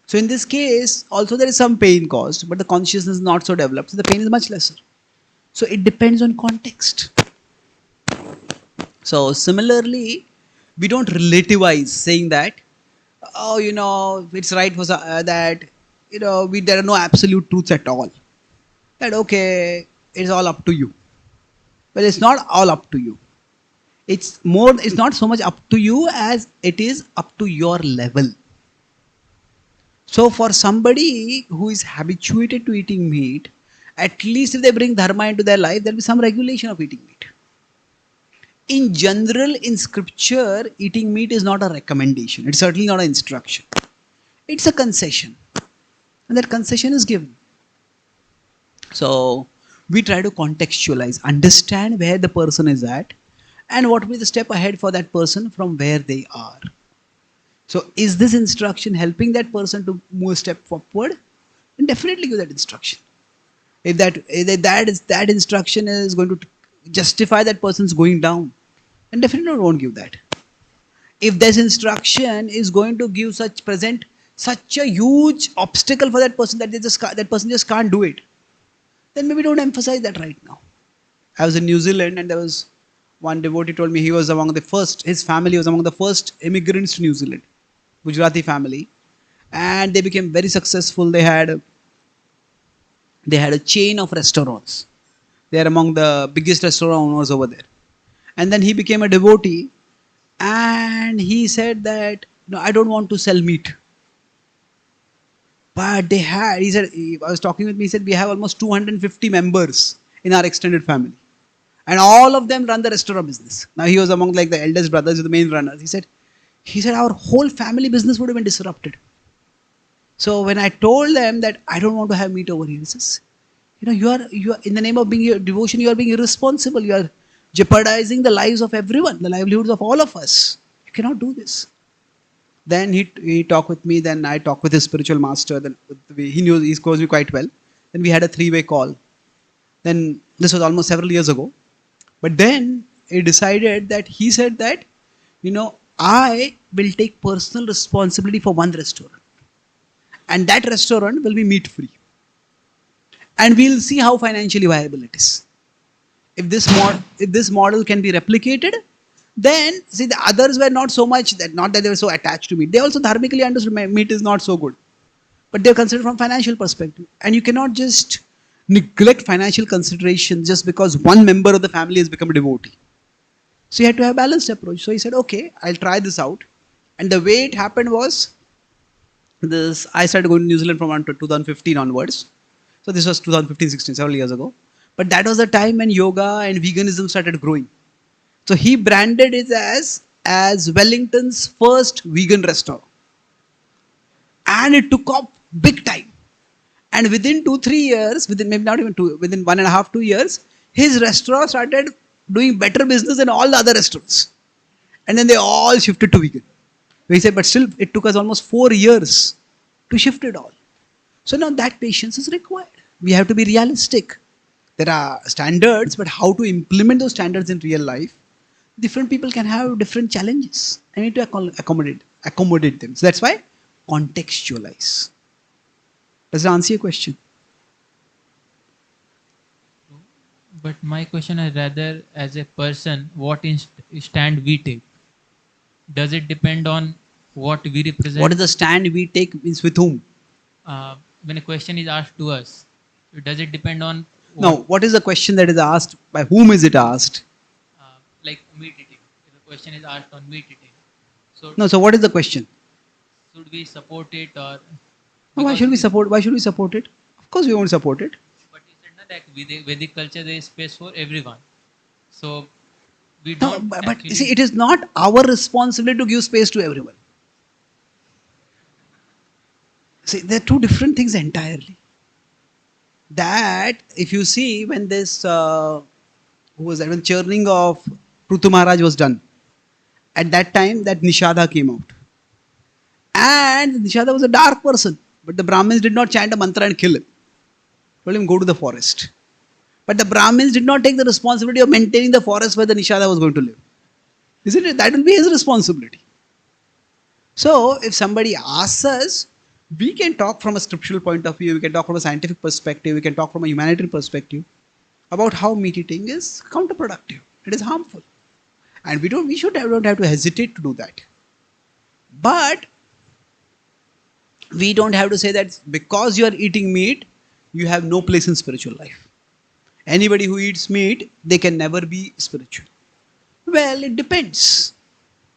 So in this case, also there is some pain caused, but the consciousness is not so developed, so the pain is much lesser. So it depends on context. So similarly, we don't relativize, saying that, it's right for that, there are no absolute truths at all. That okay, it's all up to you. Well, it's not all up to you. It's not so much up to you as it is up to your level. So for somebody who is habituated to eating meat, at least if they bring dharma into their life, there will be some regulation of eating meat. In general, in scripture, eating meat is not a recommendation. It's certainly not an instruction. It's a concession. And that concession is given. So we try to contextualize, understand where the person is at and what will be the step ahead for that person from where they are. So is this instruction helping that person to move a step forward? Then definitely give that instruction. If that instruction is going to justify that person's going down, then definitely won't give that. If this instruction is going to give present such a huge obstacle for that person that that person just can't do it, then maybe don't emphasize that right now. I was in New Zealand and there was one devotee told me he was among the first, his family was among the first immigrants to New Zealand, Gujarati family, and they became very successful. They had a chain of restaurants. They are among the biggest restaurant owners over there. And then he became a devotee and he said that, no, I don't want to sell meat. But they had, he said, I was talking with me, he said, we have almost 250 members in our extended family. And all of them run the restaurant business. Now he was among like the eldest brothers, the main runners. He said, our whole family business would have been disrupted. So when I told them that I don't want to have meat over here, he says, you are in the name of being your devotion, you are being irresponsible. You are jeopardizing the lives of everyone, the livelihoods of all of us. You cannot do this. Then he talked with me. Then I talked with his spiritual master. Then he knows me quite well. Then we had a three-way call. Then this was almost several years ago. But then he decided that he said that, I will take personal responsibility for one restaurant. And that restaurant will be meat free. And we'll see how financially viable it is. If this model can be replicated, then see the others were not so much that, not that they were so attached to meat. They also dharmically understood meat is not so good. But they're considered from financial perspective. And you cannot just neglect financial considerations just because one member of the family has become a devotee. So you had to have a balanced approach. So he said, okay, I'll try this out. And the way it happened was, I started going to New Zealand from 2015 onwards. So this was 2015-16, several years ago. But that was the time when yoga and veganism started growing. So he branded it as Wellington's first vegan restaurant. And it took off big time. And within 2-3 years, within 1.5 2 years, his restaurant started doing better business than all the other restaurants. And then they all shifted to vegan. He said, but still it took us almost 4 years to shift it all. So now that patience is required. We have to be realistic. There are standards, but how to implement those standards in real life, different people can have different challenges. I need to accommodate them. So that's why contextualize. Does that answer your question?
But my question is rather as a person, what stand we take? Does it depend on what we represent?
What is the stand we take means with whom?
When a question is asked to us, does it depend on
what is the question that is asked? By whom is it asked?
Like meat eating. If a question is asked on meat eating.
So what is the question?
Should we support it or?
Why should we support it? Of course we won't support it.
But you said not that Vedic culture there is space for everyone. So we don't.
No, but see, it is not our responsibility to give space to everyone. See, there are two different things entirely. That if you see when this when churning of Prithu Maharaj was done, at that time that Nishada came out. And Nishada was a dark person, but the Brahmins did not chant a mantra and kill him. Told him go to the forest. But the Brahmins did not take the responsibility of maintaining the forest where the Nishada was going to live. Isn't it? That will be his responsibility. So if somebody asks us, we can talk from a scriptural point of view, we can talk from a scientific perspective, we can talk from a humanitarian perspective about how meat eating is counterproductive. It is harmful. And we don't have to hesitate to do that. But we don't have to say that because you are eating meat, you have no place in spiritual life. Anybody who eats meat, they can never be spiritual. Well, it depends.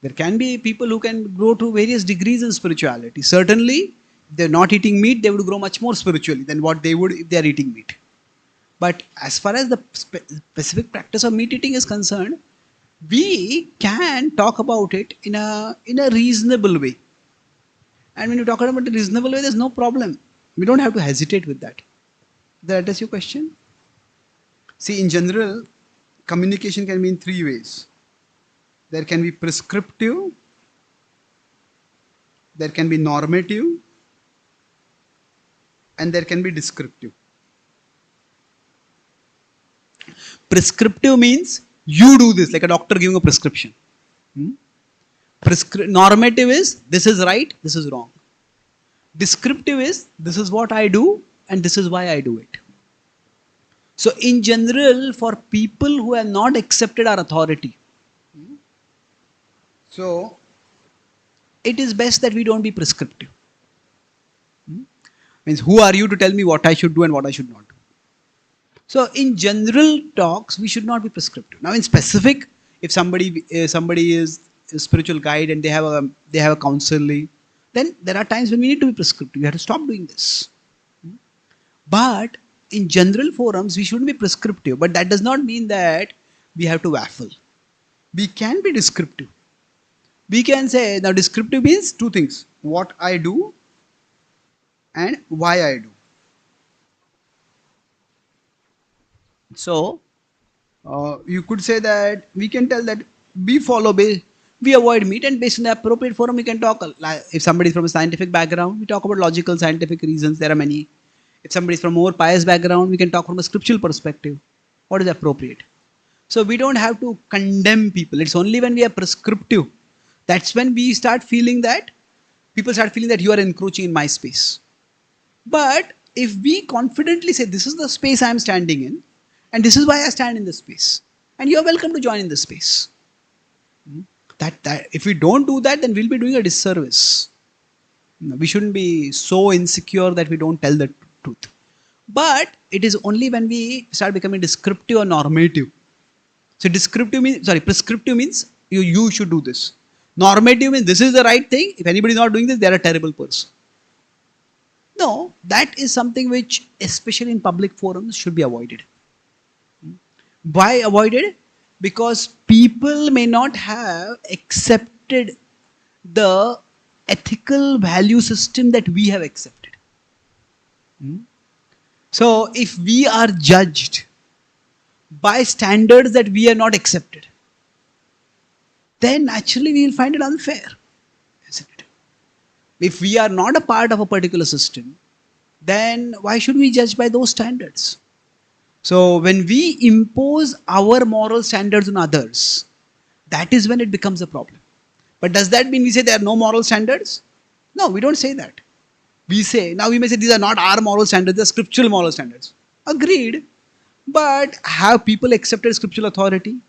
There can be people who can grow to various degrees in spirituality. Certainly, they're not eating meat, they would grow much more spiritually than what they would if they are eating meat. But as far as the specific practice of meat eating is concerned, we can talk about it in a reasonable way. And when you talk about a reasonable way, there's no problem. We don't have to hesitate with that. Did that address your question? See, in general, communication can be in three ways. There can be prescriptive, there can be normative, and there can be descriptive. Prescriptive means you do this, like a doctor giving a prescription. Normative is this is right, this is wrong. Descriptive is this is what I do and this is why I do it. So in general, for people who have not accepted our authority, so it is best that we don't be prescriptive. Means who are you to tell me what I should do and what I should not do? So in general talks, we should not be prescriptive. Now in specific, if somebody is a spiritual guide and they have a counseling, then there are times when we need to be prescriptive. You have to stop doing this. But in general forums, we shouldn't be prescriptive. But that does not mean that we have to waffle. We can be descriptive. We can say, now descriptive means two things. What I do and why I do. So, you could say that we can tell that we avoid meat, and based on the appropriate forum we can talk. If somebody is from a scientific background, we talk about logical scientific reasons. There are many. If somebody is from a more pious background, we can talk from a scriptural perspective. What is appropriate? So we don't have to condemn people. It's only when we are prescriptive, that's when we start feeling that, people start feeling that you are encroaching in my space. But if we confidently say, this is the space I am standing in, and this is why I stand in this space, and you are welcome to join in this space. That if we don't do that, then we'll be doing a disservice. We shouldn't be so insecure that we don't tell the truth. But it is only when we start becoming descriptive or normative. So prescriptive means you should do this. Normative means this is the right thing. If anybody is not doing this, they are a terrible person. No, that is something which, especially in public forums, should be avoided. Why avoided? Because people may not have accepted the ethical value system that we have accepted. So if we are judged by standards that we have not accepted, then naturally we will find it unfair, isn't it? If we are not a part of a particular system, then why should we judge by those standards? So when we impose our moral standards on others, that is when it becomes a problem. But does that mean we say there are no moral standards? No, we don't say that. We say, now we may say these are not our moral standards, they're scriptural moral standards. Agreed. But have people accepted scriptural authority?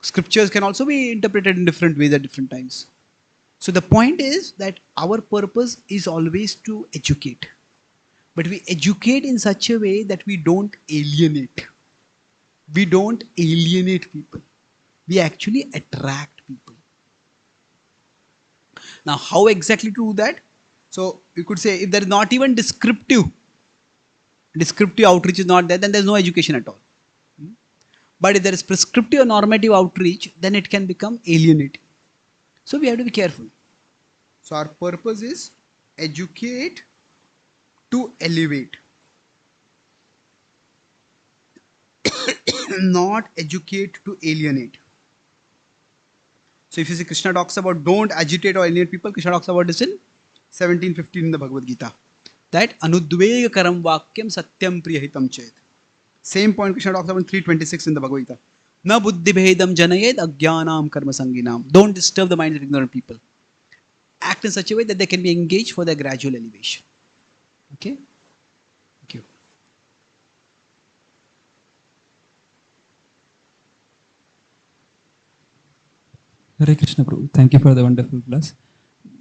Scriptures can also be interpreted in different ways at different times. So the point is that our purpose is always to educate. But we educate in such a way that we don't alienate. We don't alienate people. We actually attract people. Now, how exactly to do that? So, you could say if there is not even descriptive outreach is not there, then there is no education at all. But if there is prescriptive or normative outreach, then it can become alienating. So, we have to be careful. So, our purpose is educate to elevate, not educate to alienate. So if you see Krishna talks about don't agitate or alienate people, Krishna talks about this in 17:15 in the Bhagavad Gita. That anudvega karam vakyam satyam priyahitam chet. Same point Krishna talks about in 3:26 in the Bhagavad Gita. Na buddhi bhedam janayed ajnanam karma sanginam. Don't disturb the minds of ignorant people. Act in such a way that they can be engaged for their gradual elevation. Okay? Thank you.
Hare Krishna Prabhu. Thank you for the wonderful class.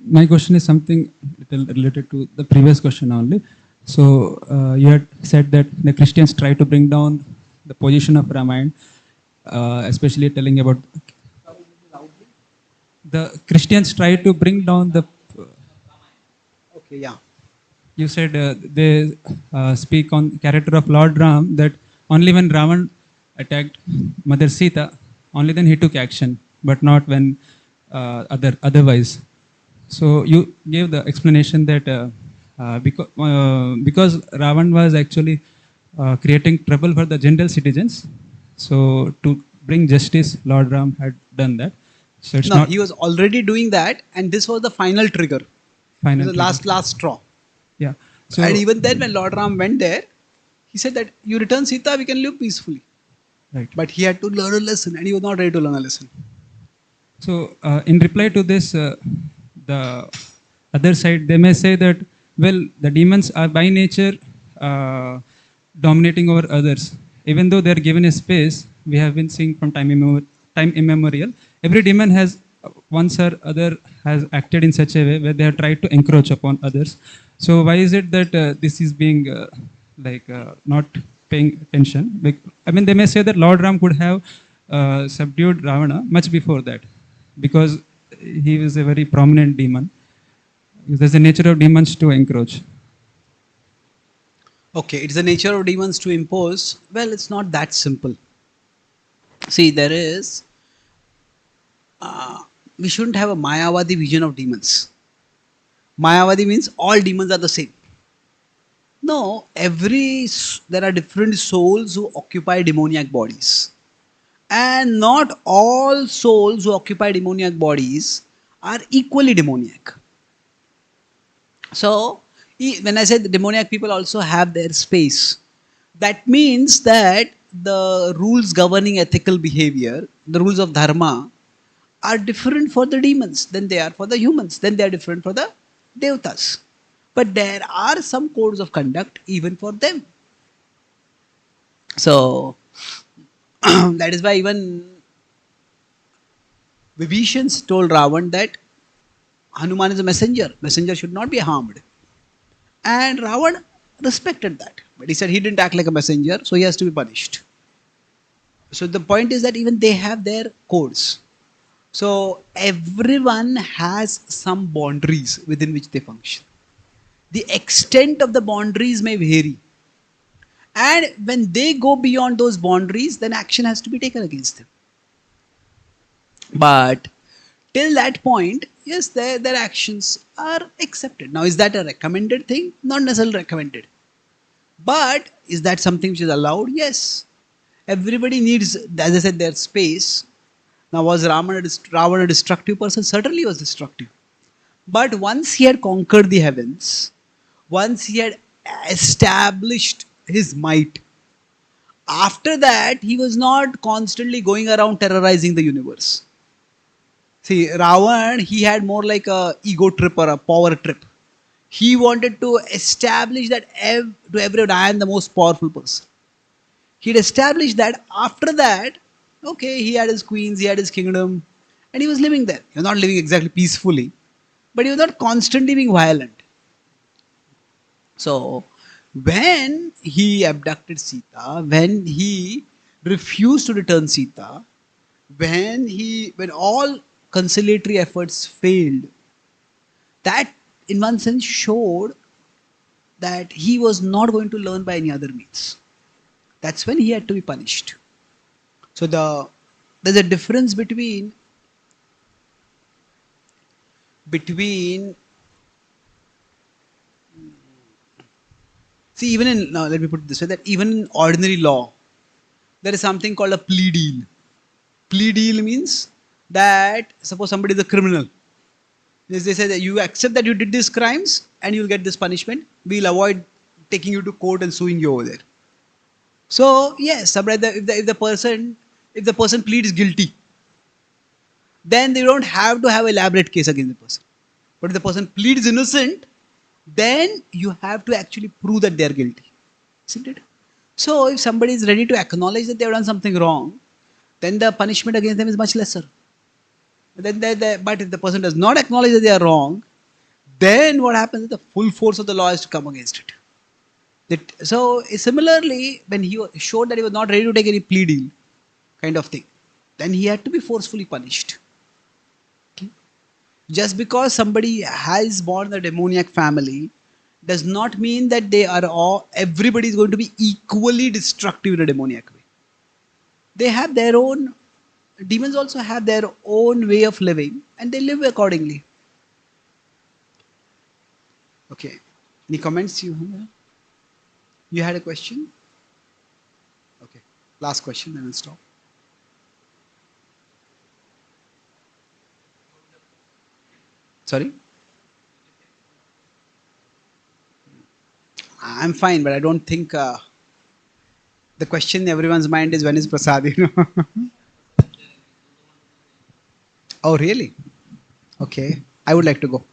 My question is something little related to the previous question only. So you had said that the Christians try to bring down the position of Ramayana, especially telling about the Christians try to bring down the.
Okay, yeah.
you said they speak on character of Lord Ram, that only when Ravan attacked Mother Sita, only then he took action, but not when otherwise. So you gave the explanation that because Ravan was actually creating trouble for the general citizens, so to bring justice, Lord Ram had done that. So it's
No,
not
he was already doing that, and this was the final trigger. It
final.
was the last straw.
Yeah. So
And even then, when Lord Ram went there, he said that you return Sita, we can live peacefully.
right.
But he had to learn a lesson, and he was not ready to learn a lesson.
So, in reply to this, the other side, they may say that, well, the demons are by nature dominating over others. Even though they are given a space, we have been seeing from time immemorial, every demon has once or other has acted in such a way where they have tried to encroach upon others. So, why is it that this is being not paying attention? I mean, they may say that Lord Ram could have subdued Ravana much before that, because he was a very prominent demon. There's the nature of demons to encroach.
Okay, it's the nature of demons to impose. Well, it's not that simple. See, there is. We shouldn't have a Mayavadi vision of demons. Mayavadi means all demons are the same. No, there are different souls who occupy demoniac bodies. And not all souls who occupy demoniac bodies are equally demoniac. So, when I say the demoniac people also have their space, that means that the rules governing ethical behavior, the rules of dharma, are different for the demons than they are for the humans, then they are different for the devatas. But there are some codes of conduct even for them. So, that is why even Vibhishans told Ravan that Hanuman is a messenger. Messenger should not be harmed. And Ravan respected that. But he said he didn't act like a messenger, so he has to be punished. So the point is that even they have their codes. So everyone has some boundaries within which they function. The extent of the boundaries may vary. And when they go beyond those boundaries, then action has to be taken against them. But till that point, yes, their actions are accepted. Now, is that a recommended thing? Not necessarily recommended. But is that something which is allowed? Yes. Everybody needs, as I said, their space. Now, was Ravan a destructive person? Certainly he was destructive. But once he had conquered the heavens, once he had established his might, after that, he was not constantly going around terrorizing the universe. See, Ravan, he had more like a ego trip or a power trip. He wanted to establish that to everyone, I am the most powerful person. He'd established that. After that, okay, he had his queens, he had his kingdom, and he was living there. He was not living exactly peacefully, but he was not constantly being violent. So, when he abducted Sita, when he refused to return Sita, when all conciliatory efforts failed, that in one sense showed that he was not going to learn by any other means. That's when he had to be punished. So there's a difference between see, even in, now let me put it this way, that even in ordinary law, there is something called a plea deal. Plea deal means that suppose somebody is a criminal. They say that you accept that you did these crimes and you'll get this punishment. We'll avoid taking you to court and suing you over there. So yes, if the person pleads guilty, then they don't have to have an elaborate case against the person. But if the person pleads innocent, then you have to actually prove that they are guilty. Isn't it? So if somebody is ready to acknowledge that they have done something wrong, then the punishment against them is much lesser. But if the person does not acknowledge that they are wrong, then what happens is the full force of the law is to come against it. So similarly, when he showed that he was not ready to take any plea deal kind of thing, then he had to be forcefully punished. Okay? Just because somebody has born in a demoniac family does not mean that they are all, everybody is going to be equally destructive in a demoniac way. They have their own, demons also have their own way of living and they live accordingly. Okay. Any comments you have? You had a question? Okay. Last question, then we'll stop. Sorry? I'm fine, but I don't think the question in everyone's mind is when is Prasad, you know? Oh, really? Okay. I would like to go.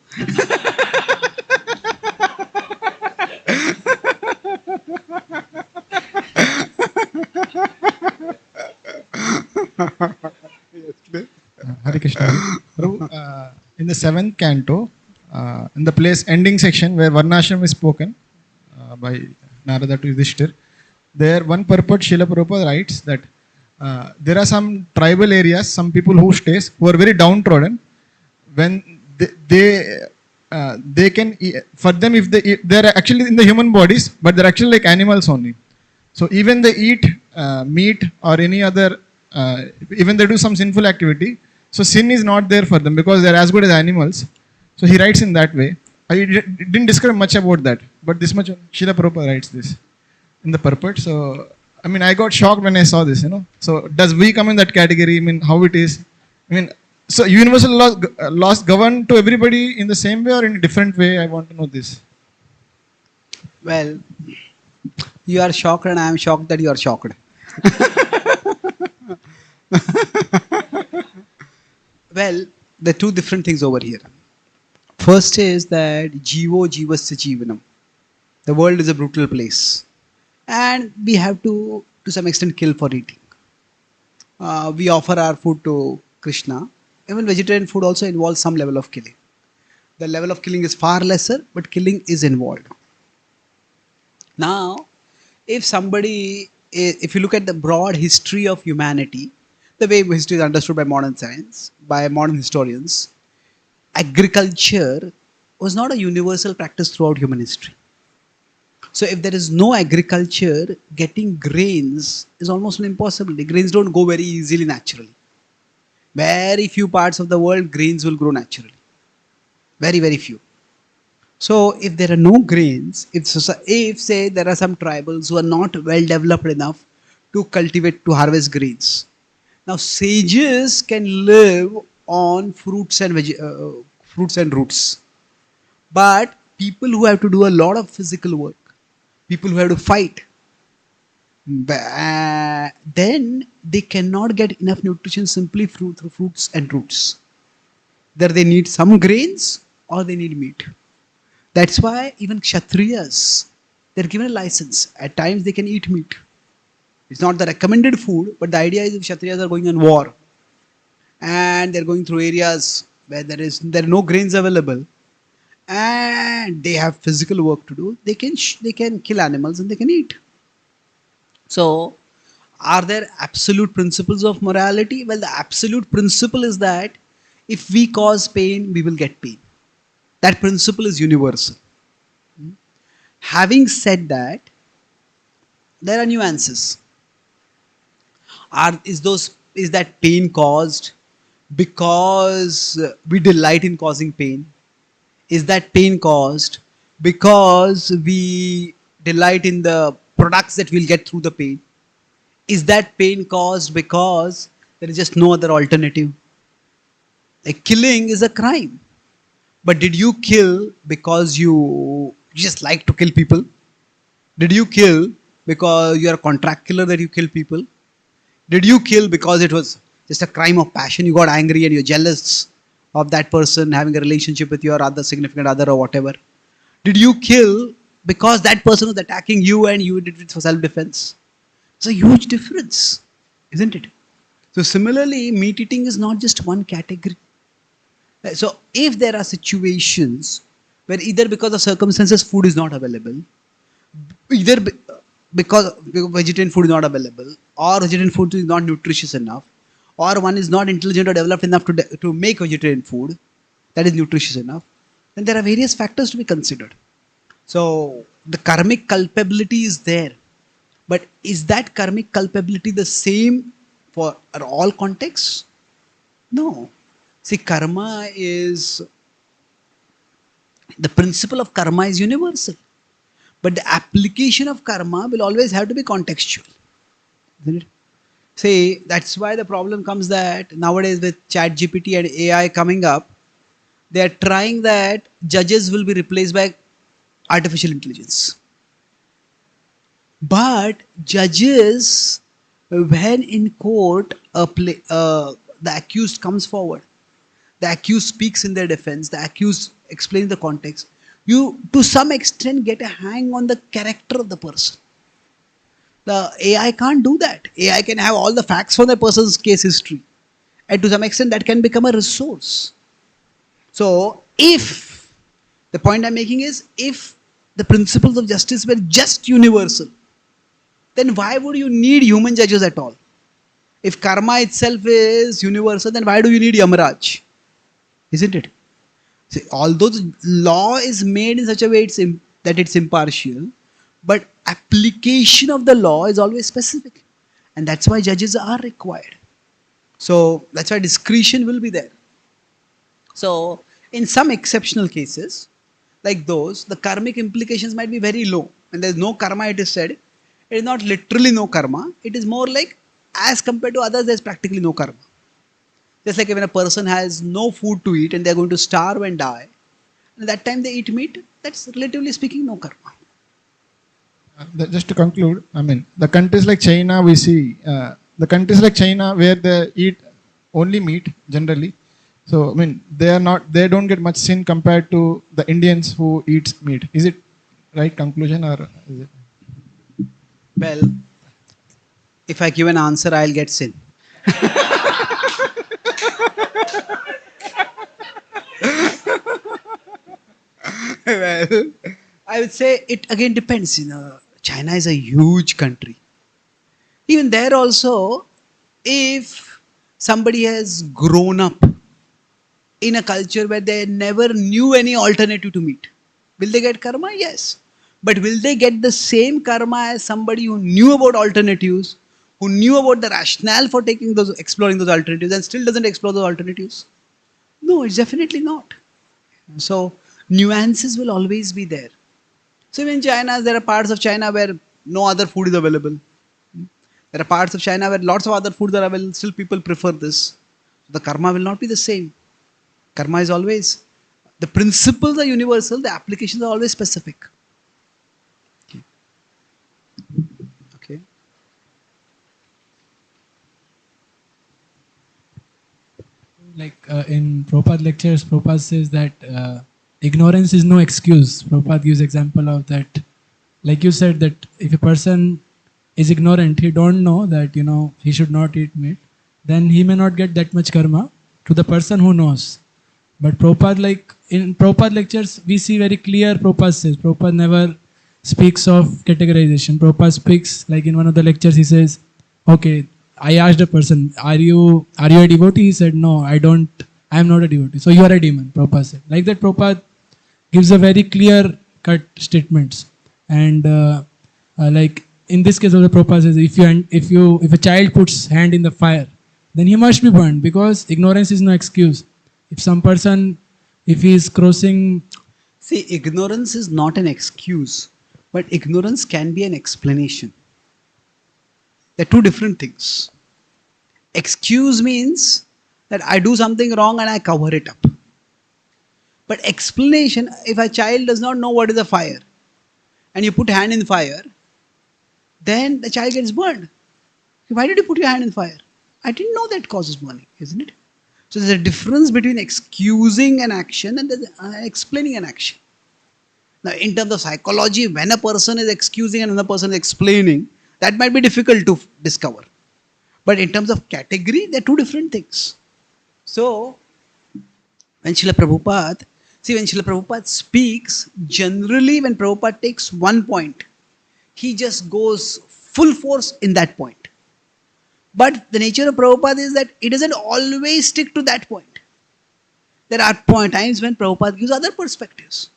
Hare Krishna. Prabhu, in the seventh canto, in the place ending section where Varnashram is spoken by Narada to Yudhishthir, there one purport Srila Prabhupada writes that there are some tribal areas, some people who stays who are very downtrodden. When they can for them if they're actually in the human bodies, but they're actually like animals only. So even they eat meat or any other, even they do some sinful activity. So sin is not there for them because they're as good as animals. So he writes in that way. I didn't describe much about that, but this much Srila Prabhupada writes this in the purport. So I mean, I got shocked when I saw this. So does we come in that category? I mean, how it is? I mean, so universal laws govern to everybody in the same way or in a different way? I want to know this.
Well, you are shocked and I am shocked that you are shocked. Well, there are two different things over here. First is that Jivo Jivasya Jivanam. The world is a brutal place. And we have to some extent, kill for eating. We offer our food to Krishna. Even vegetarian food also involves some level of killing. The level of killing is far lesser, but killing is involved. Now, if you look at the broad history of humanity, the way history is understood by modern science, by modern historians, agriculture was not a universal practice throughout human history. So if there is no agriculture, getting grains is almost impossible. The grains don't go very easily naturally. Very few parts of the world, grains will grow naturally. Very, very few. So if there are no grains, if say there are some tribals who are not well developed enough to cultivate, to harvest grains. Now sages can live on fruits and roots. But people who have to do a lot of physical work, people who have to fight, then they cannot get enough nutrition simply through fruits and roots. Either they need some grains or they need meat. That's why even Kshatriyas, they're given a license. At times they can eat meat. It's not the recommended food, but the idea is if Kshatriyas are going on war and they're going through areas where there are no grains available and they have physical work to do, they can kill animals and they can eat. So, are there absolute principles of morality? Well, the absolute principle is that if we cause pain, we will get pain. That principle is universal. Having said that, there are nuances. Is that pain caused because we delight in causing pain? Is that pain caused because we delight in the products that we'll get through the pain? Is that pain caused because there is just no other alternative? Like killing is a crime. But did you kill because you just like to kill people? Did you kill because you are a contract killer that you kill people? Did you kill because it was just a crime of passion? You got angry and you're jealous of that person having a relationship with your other significant other or whatever? Did you kill because that person was attacking you and you did it for self-defense? It's a huge difference, isn't it? So similarly, meat eating is not just one category. So if there are situations where either because of circumstances food is not available, either because vegetarian food is not available, or vegetarian food is not nutritious enough, or one is not intelligent or developed enough to make vegetarian food that is nutritious enough, then there are various factors to be considered. So the karmic culpability is there. But is that karmic culpability the same for all contexts? No. See, karma is, the principle of karma is universal. But the application of karma will always have to be contextual. Isn't it? See, that's why the problem comes that nowadays with chat GPT and AI coming up, they are trying that judges will be replaced by artificial intelligence. But judges, when in court, the accused comes forward, the accused speaks in their defense, the accused explains the context. You, to some extent, get a hang on the character of the person. The AI can't do that. AI can have all the facts from the person's case history, and to some extent, that can become a resource. So, if the point I'm making is, if the principles of justice were just universal, then why would you need human judges at all? If karma itself is universal, then why do you need Yamaraj? Isn't it? See, although the law is made in such a way that it's impartial, but application of the law is always specific. And that's why judges are required. So that's why discretion will be there. So in some exceptional cases, like those, the karmic implications might be very low. When there's no karma, it is said, it is not literally no karma. It is more like, as compared to others, there's practically no karma. Just like when a person has no food to eat and they're going to starve and die, and at that time they eat meat, that's relatively speaking no karma.
Just to conclude, I mean, the countries like China, we see, the countries like China where they eat only meat generally. So, I mean, they don't get much sin compared to the Indians who eat meat. Is it right conclusion or is it?
Well, if I give an answer, I'll get sin. Well, I would say it again depends. China is a huge country. Even there also, if somebody has grown up in a culture where they never knew any alternative to meat, will they get karma? Yes. But will they get the same karma as somebody who knew about alternatives, who knew about the rationale for exploring those alternatives and still doesn't explore those alternatives? No, it's definitely not. So nuances will always be there. So in China, there are parts of China where no other food is available. There are parts of China where lots of other foods are available. Still people prefer this. The karma will not be the same. Karma is always, the principles are universal, the applications are always specific. Okay.
Like in Prabhupada lectures, Prabhupada says that ignorance is no excuse. Prabhupada gives example of that. Like you said, that if a person is ignorant, he don't know that he should not eat meat, then he may not get that much karma to the person who knows. But Prabhupada, like in Prabhupada lectures, we see very clear. Prabhupada says, Prabhupada never speaks of categorization. Prabhupada speaks, like in one of the lectures, he says, okay, I asked a person, are you a devotee? He said, no, I am not a devotee. So you are a demon, Prabhupada said. Like that, Prabhupada gives a very clear cut statements. And like in this case, also Prabhupada says, if a child puts hand in the fire, then he must be burned, because ignorance is no excuse. If some person, if he is crossing...
See, ignorance is not an excuse, but ignorance can be an explanation. They're two different things. Excuse means that I do something wrong and I cover it up. But explanation, if a child does not know what is a fire, and you put hand in fire, then the child gets burned. Why did you put your hand in fire? I didn't know that causes burning, isn't it? So there's a difference between excusing an action and explaining an action. Now, in terms of psychology, when a person is excusing and another person is explaining, that might be difficult to discover. But in terms of category, they're two different things. So, when Srila Prabhupada speaks, generally when Prabhupada takes one point, he just goes full force in that point. But the nature of Prabhupada is that it doesn't always stick to that point. There are times when Prabhupada gives other perspectives.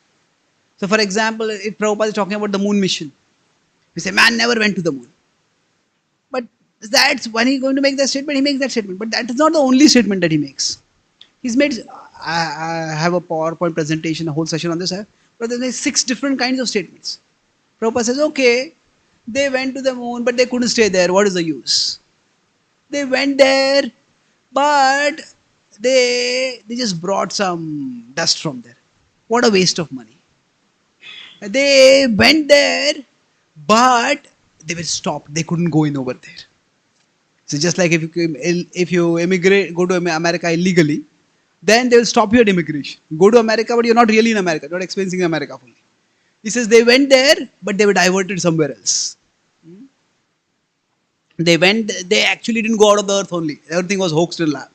So for example, if Prabhupada is talking about the moon mission, we say man never went to the moon. But that's when he's going to make that statement, he makes that statement. But that is not the only statement that he makes. He's made, I have a PowerPoint presentation, a whole session on this. But there's 6 different kinds of statements. Prabhupada says, okay, they went to the moon, but they couldn't stay there. What is the use? They went there, but they just brought some dust from there. What a waste of money. They went there, but they were stopped. They couldn't go in over there. So just like if you immigrate, go to America illegally, then they will stop you at immigration. Go to America, but you're not really in America, not experiencing America fully. He says they went there, but they were diverted somewhere else. They actually didn't go out of the earth only. Everything was hoaxed in lab.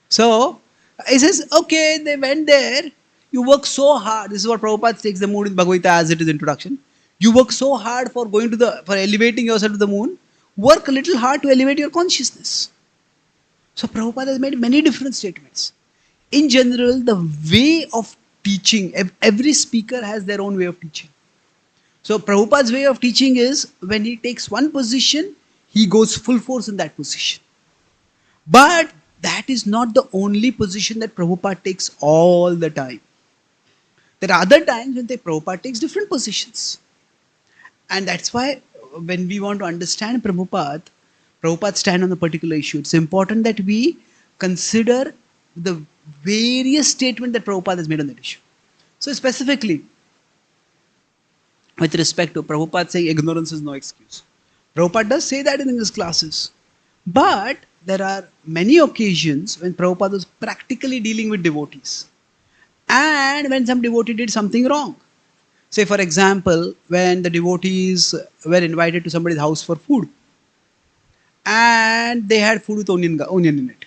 So, he says, okay, they went there. You work so hard. This is what Prabhupada takes the moon in Bhagavad Gita as it is introduction. You work so hard for for elevating yourself to the moon. Work a little hard to elevate your consciousness. So Prabhupada has made many different statements. In general, the way of teaching, every speaker has their own way of teaching. So Prabhupada's way of teaching is when he takes one position, he goes full force in that position. But that is not the only position that Prabhupada takes all the time. There are other times when Prabhupada takes different positions. And that's why when we want to understand Prabhupada stand on a particular issue, it's important that we consider the various statements that Prabhupada has made on that issue. So specifically, with respect to Prabhupada saying ignorance is no excuse. Prabhupada does say that in his classes. But there are many occasions when Prabhupada was practically dealing with devotees. And when some devotee did something wrong. Say for example, when the devotees were invited to somebody's house for food. And they had food with onion in it.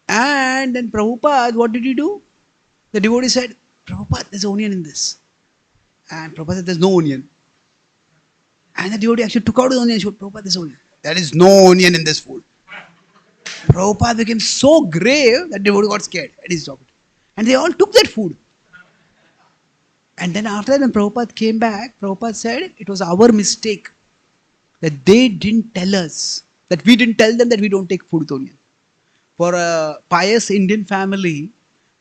And then Prabhupada, what did he do? The devotee said, Prabhupada, there's onion in this. And Prabhupada said, there's no onion. And the devotee actually took out the onion and showed, Prabhupada, there's onion. There is no onion in this food. Prabhupada became so grave that the devotee got scared and he stopped. And they all took that food. And then after that, when Prabhupada came back, Prabhupada said, it was our mistake that they didn't tell us, that we didn't tell them that we don't take food with onion. For a pious Indian family,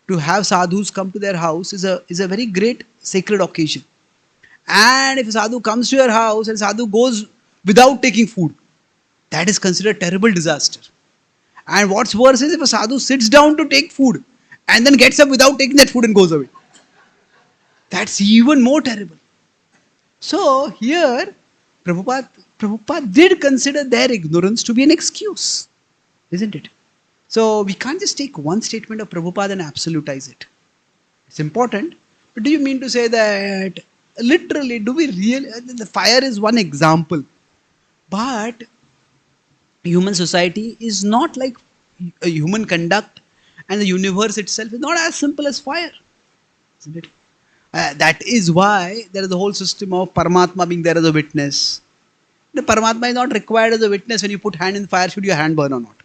to have sadhus come to their house is a very great sacred occasion. And if a sadhu comes to your house and sadhu goes without taking food, that is considered a terrible disaster. And what's worse is if a sadhu sits down to take food and then gets up without taking that food and goes away. That's even more terrible. So here, Prabhupada did consider their ignorance to be an excuse, isn't it? So we can't just take one statement of Prabhupada and absolutize it. It's important, but do you mean to say that literally, do we really, the fire is one example, but human society is not like a human conduct, and the universe itself is not as simple as fire, isn't it? That is why there is a whole system of Paramatma being there as a witness. The Paramatma is not required as a witness when you put hand in fire, should your hand burn or not.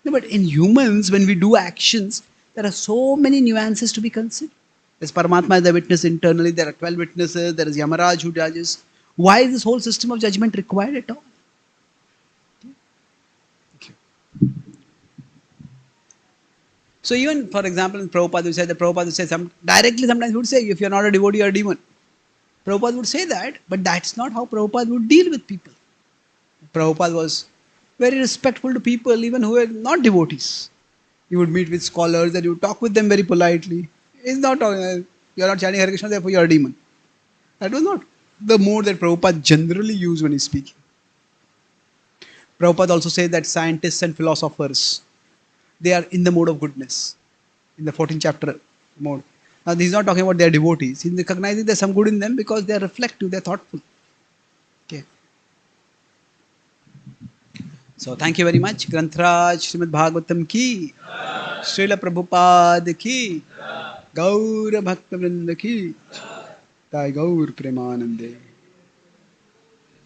No, but in humans, when we do actions, there are so many nuances to be considered. There's Paramatma as a witness internally, there are 12 witnesses, there is Yamaraj who judges. Why is this whole system of judgment required at all? So even, for example, in Prabhupada, we said that Prabhupada would say, directly sometimes he would say, if you're not a devotee, you're a demon. Prabhupada would say that, but that's not how Prabhupada would deal with people. Prabhupada was very respectful to people, even who were not devotees. He would meet with scholars and he would talk with them very politely. He's not talking, you're not chanting Hare Krishna, therefore you're a demon. That was not the mode that Prabhupada generally used when he's speaking. Prabhupada also said that scientists and philosophers, they are in the mode of goodness, in the 14th chapter mode. Now, he's not talking about their devotees. He's recognizing there's some good in them because they are reflective, they're thoughtful. Okay. So, thank you very much. Grantaraj, Srimad Bhagavatam ki, Srila Prabhupada ki, Gaura Bhakta Vrinda ki, Jai Gaur Premanande.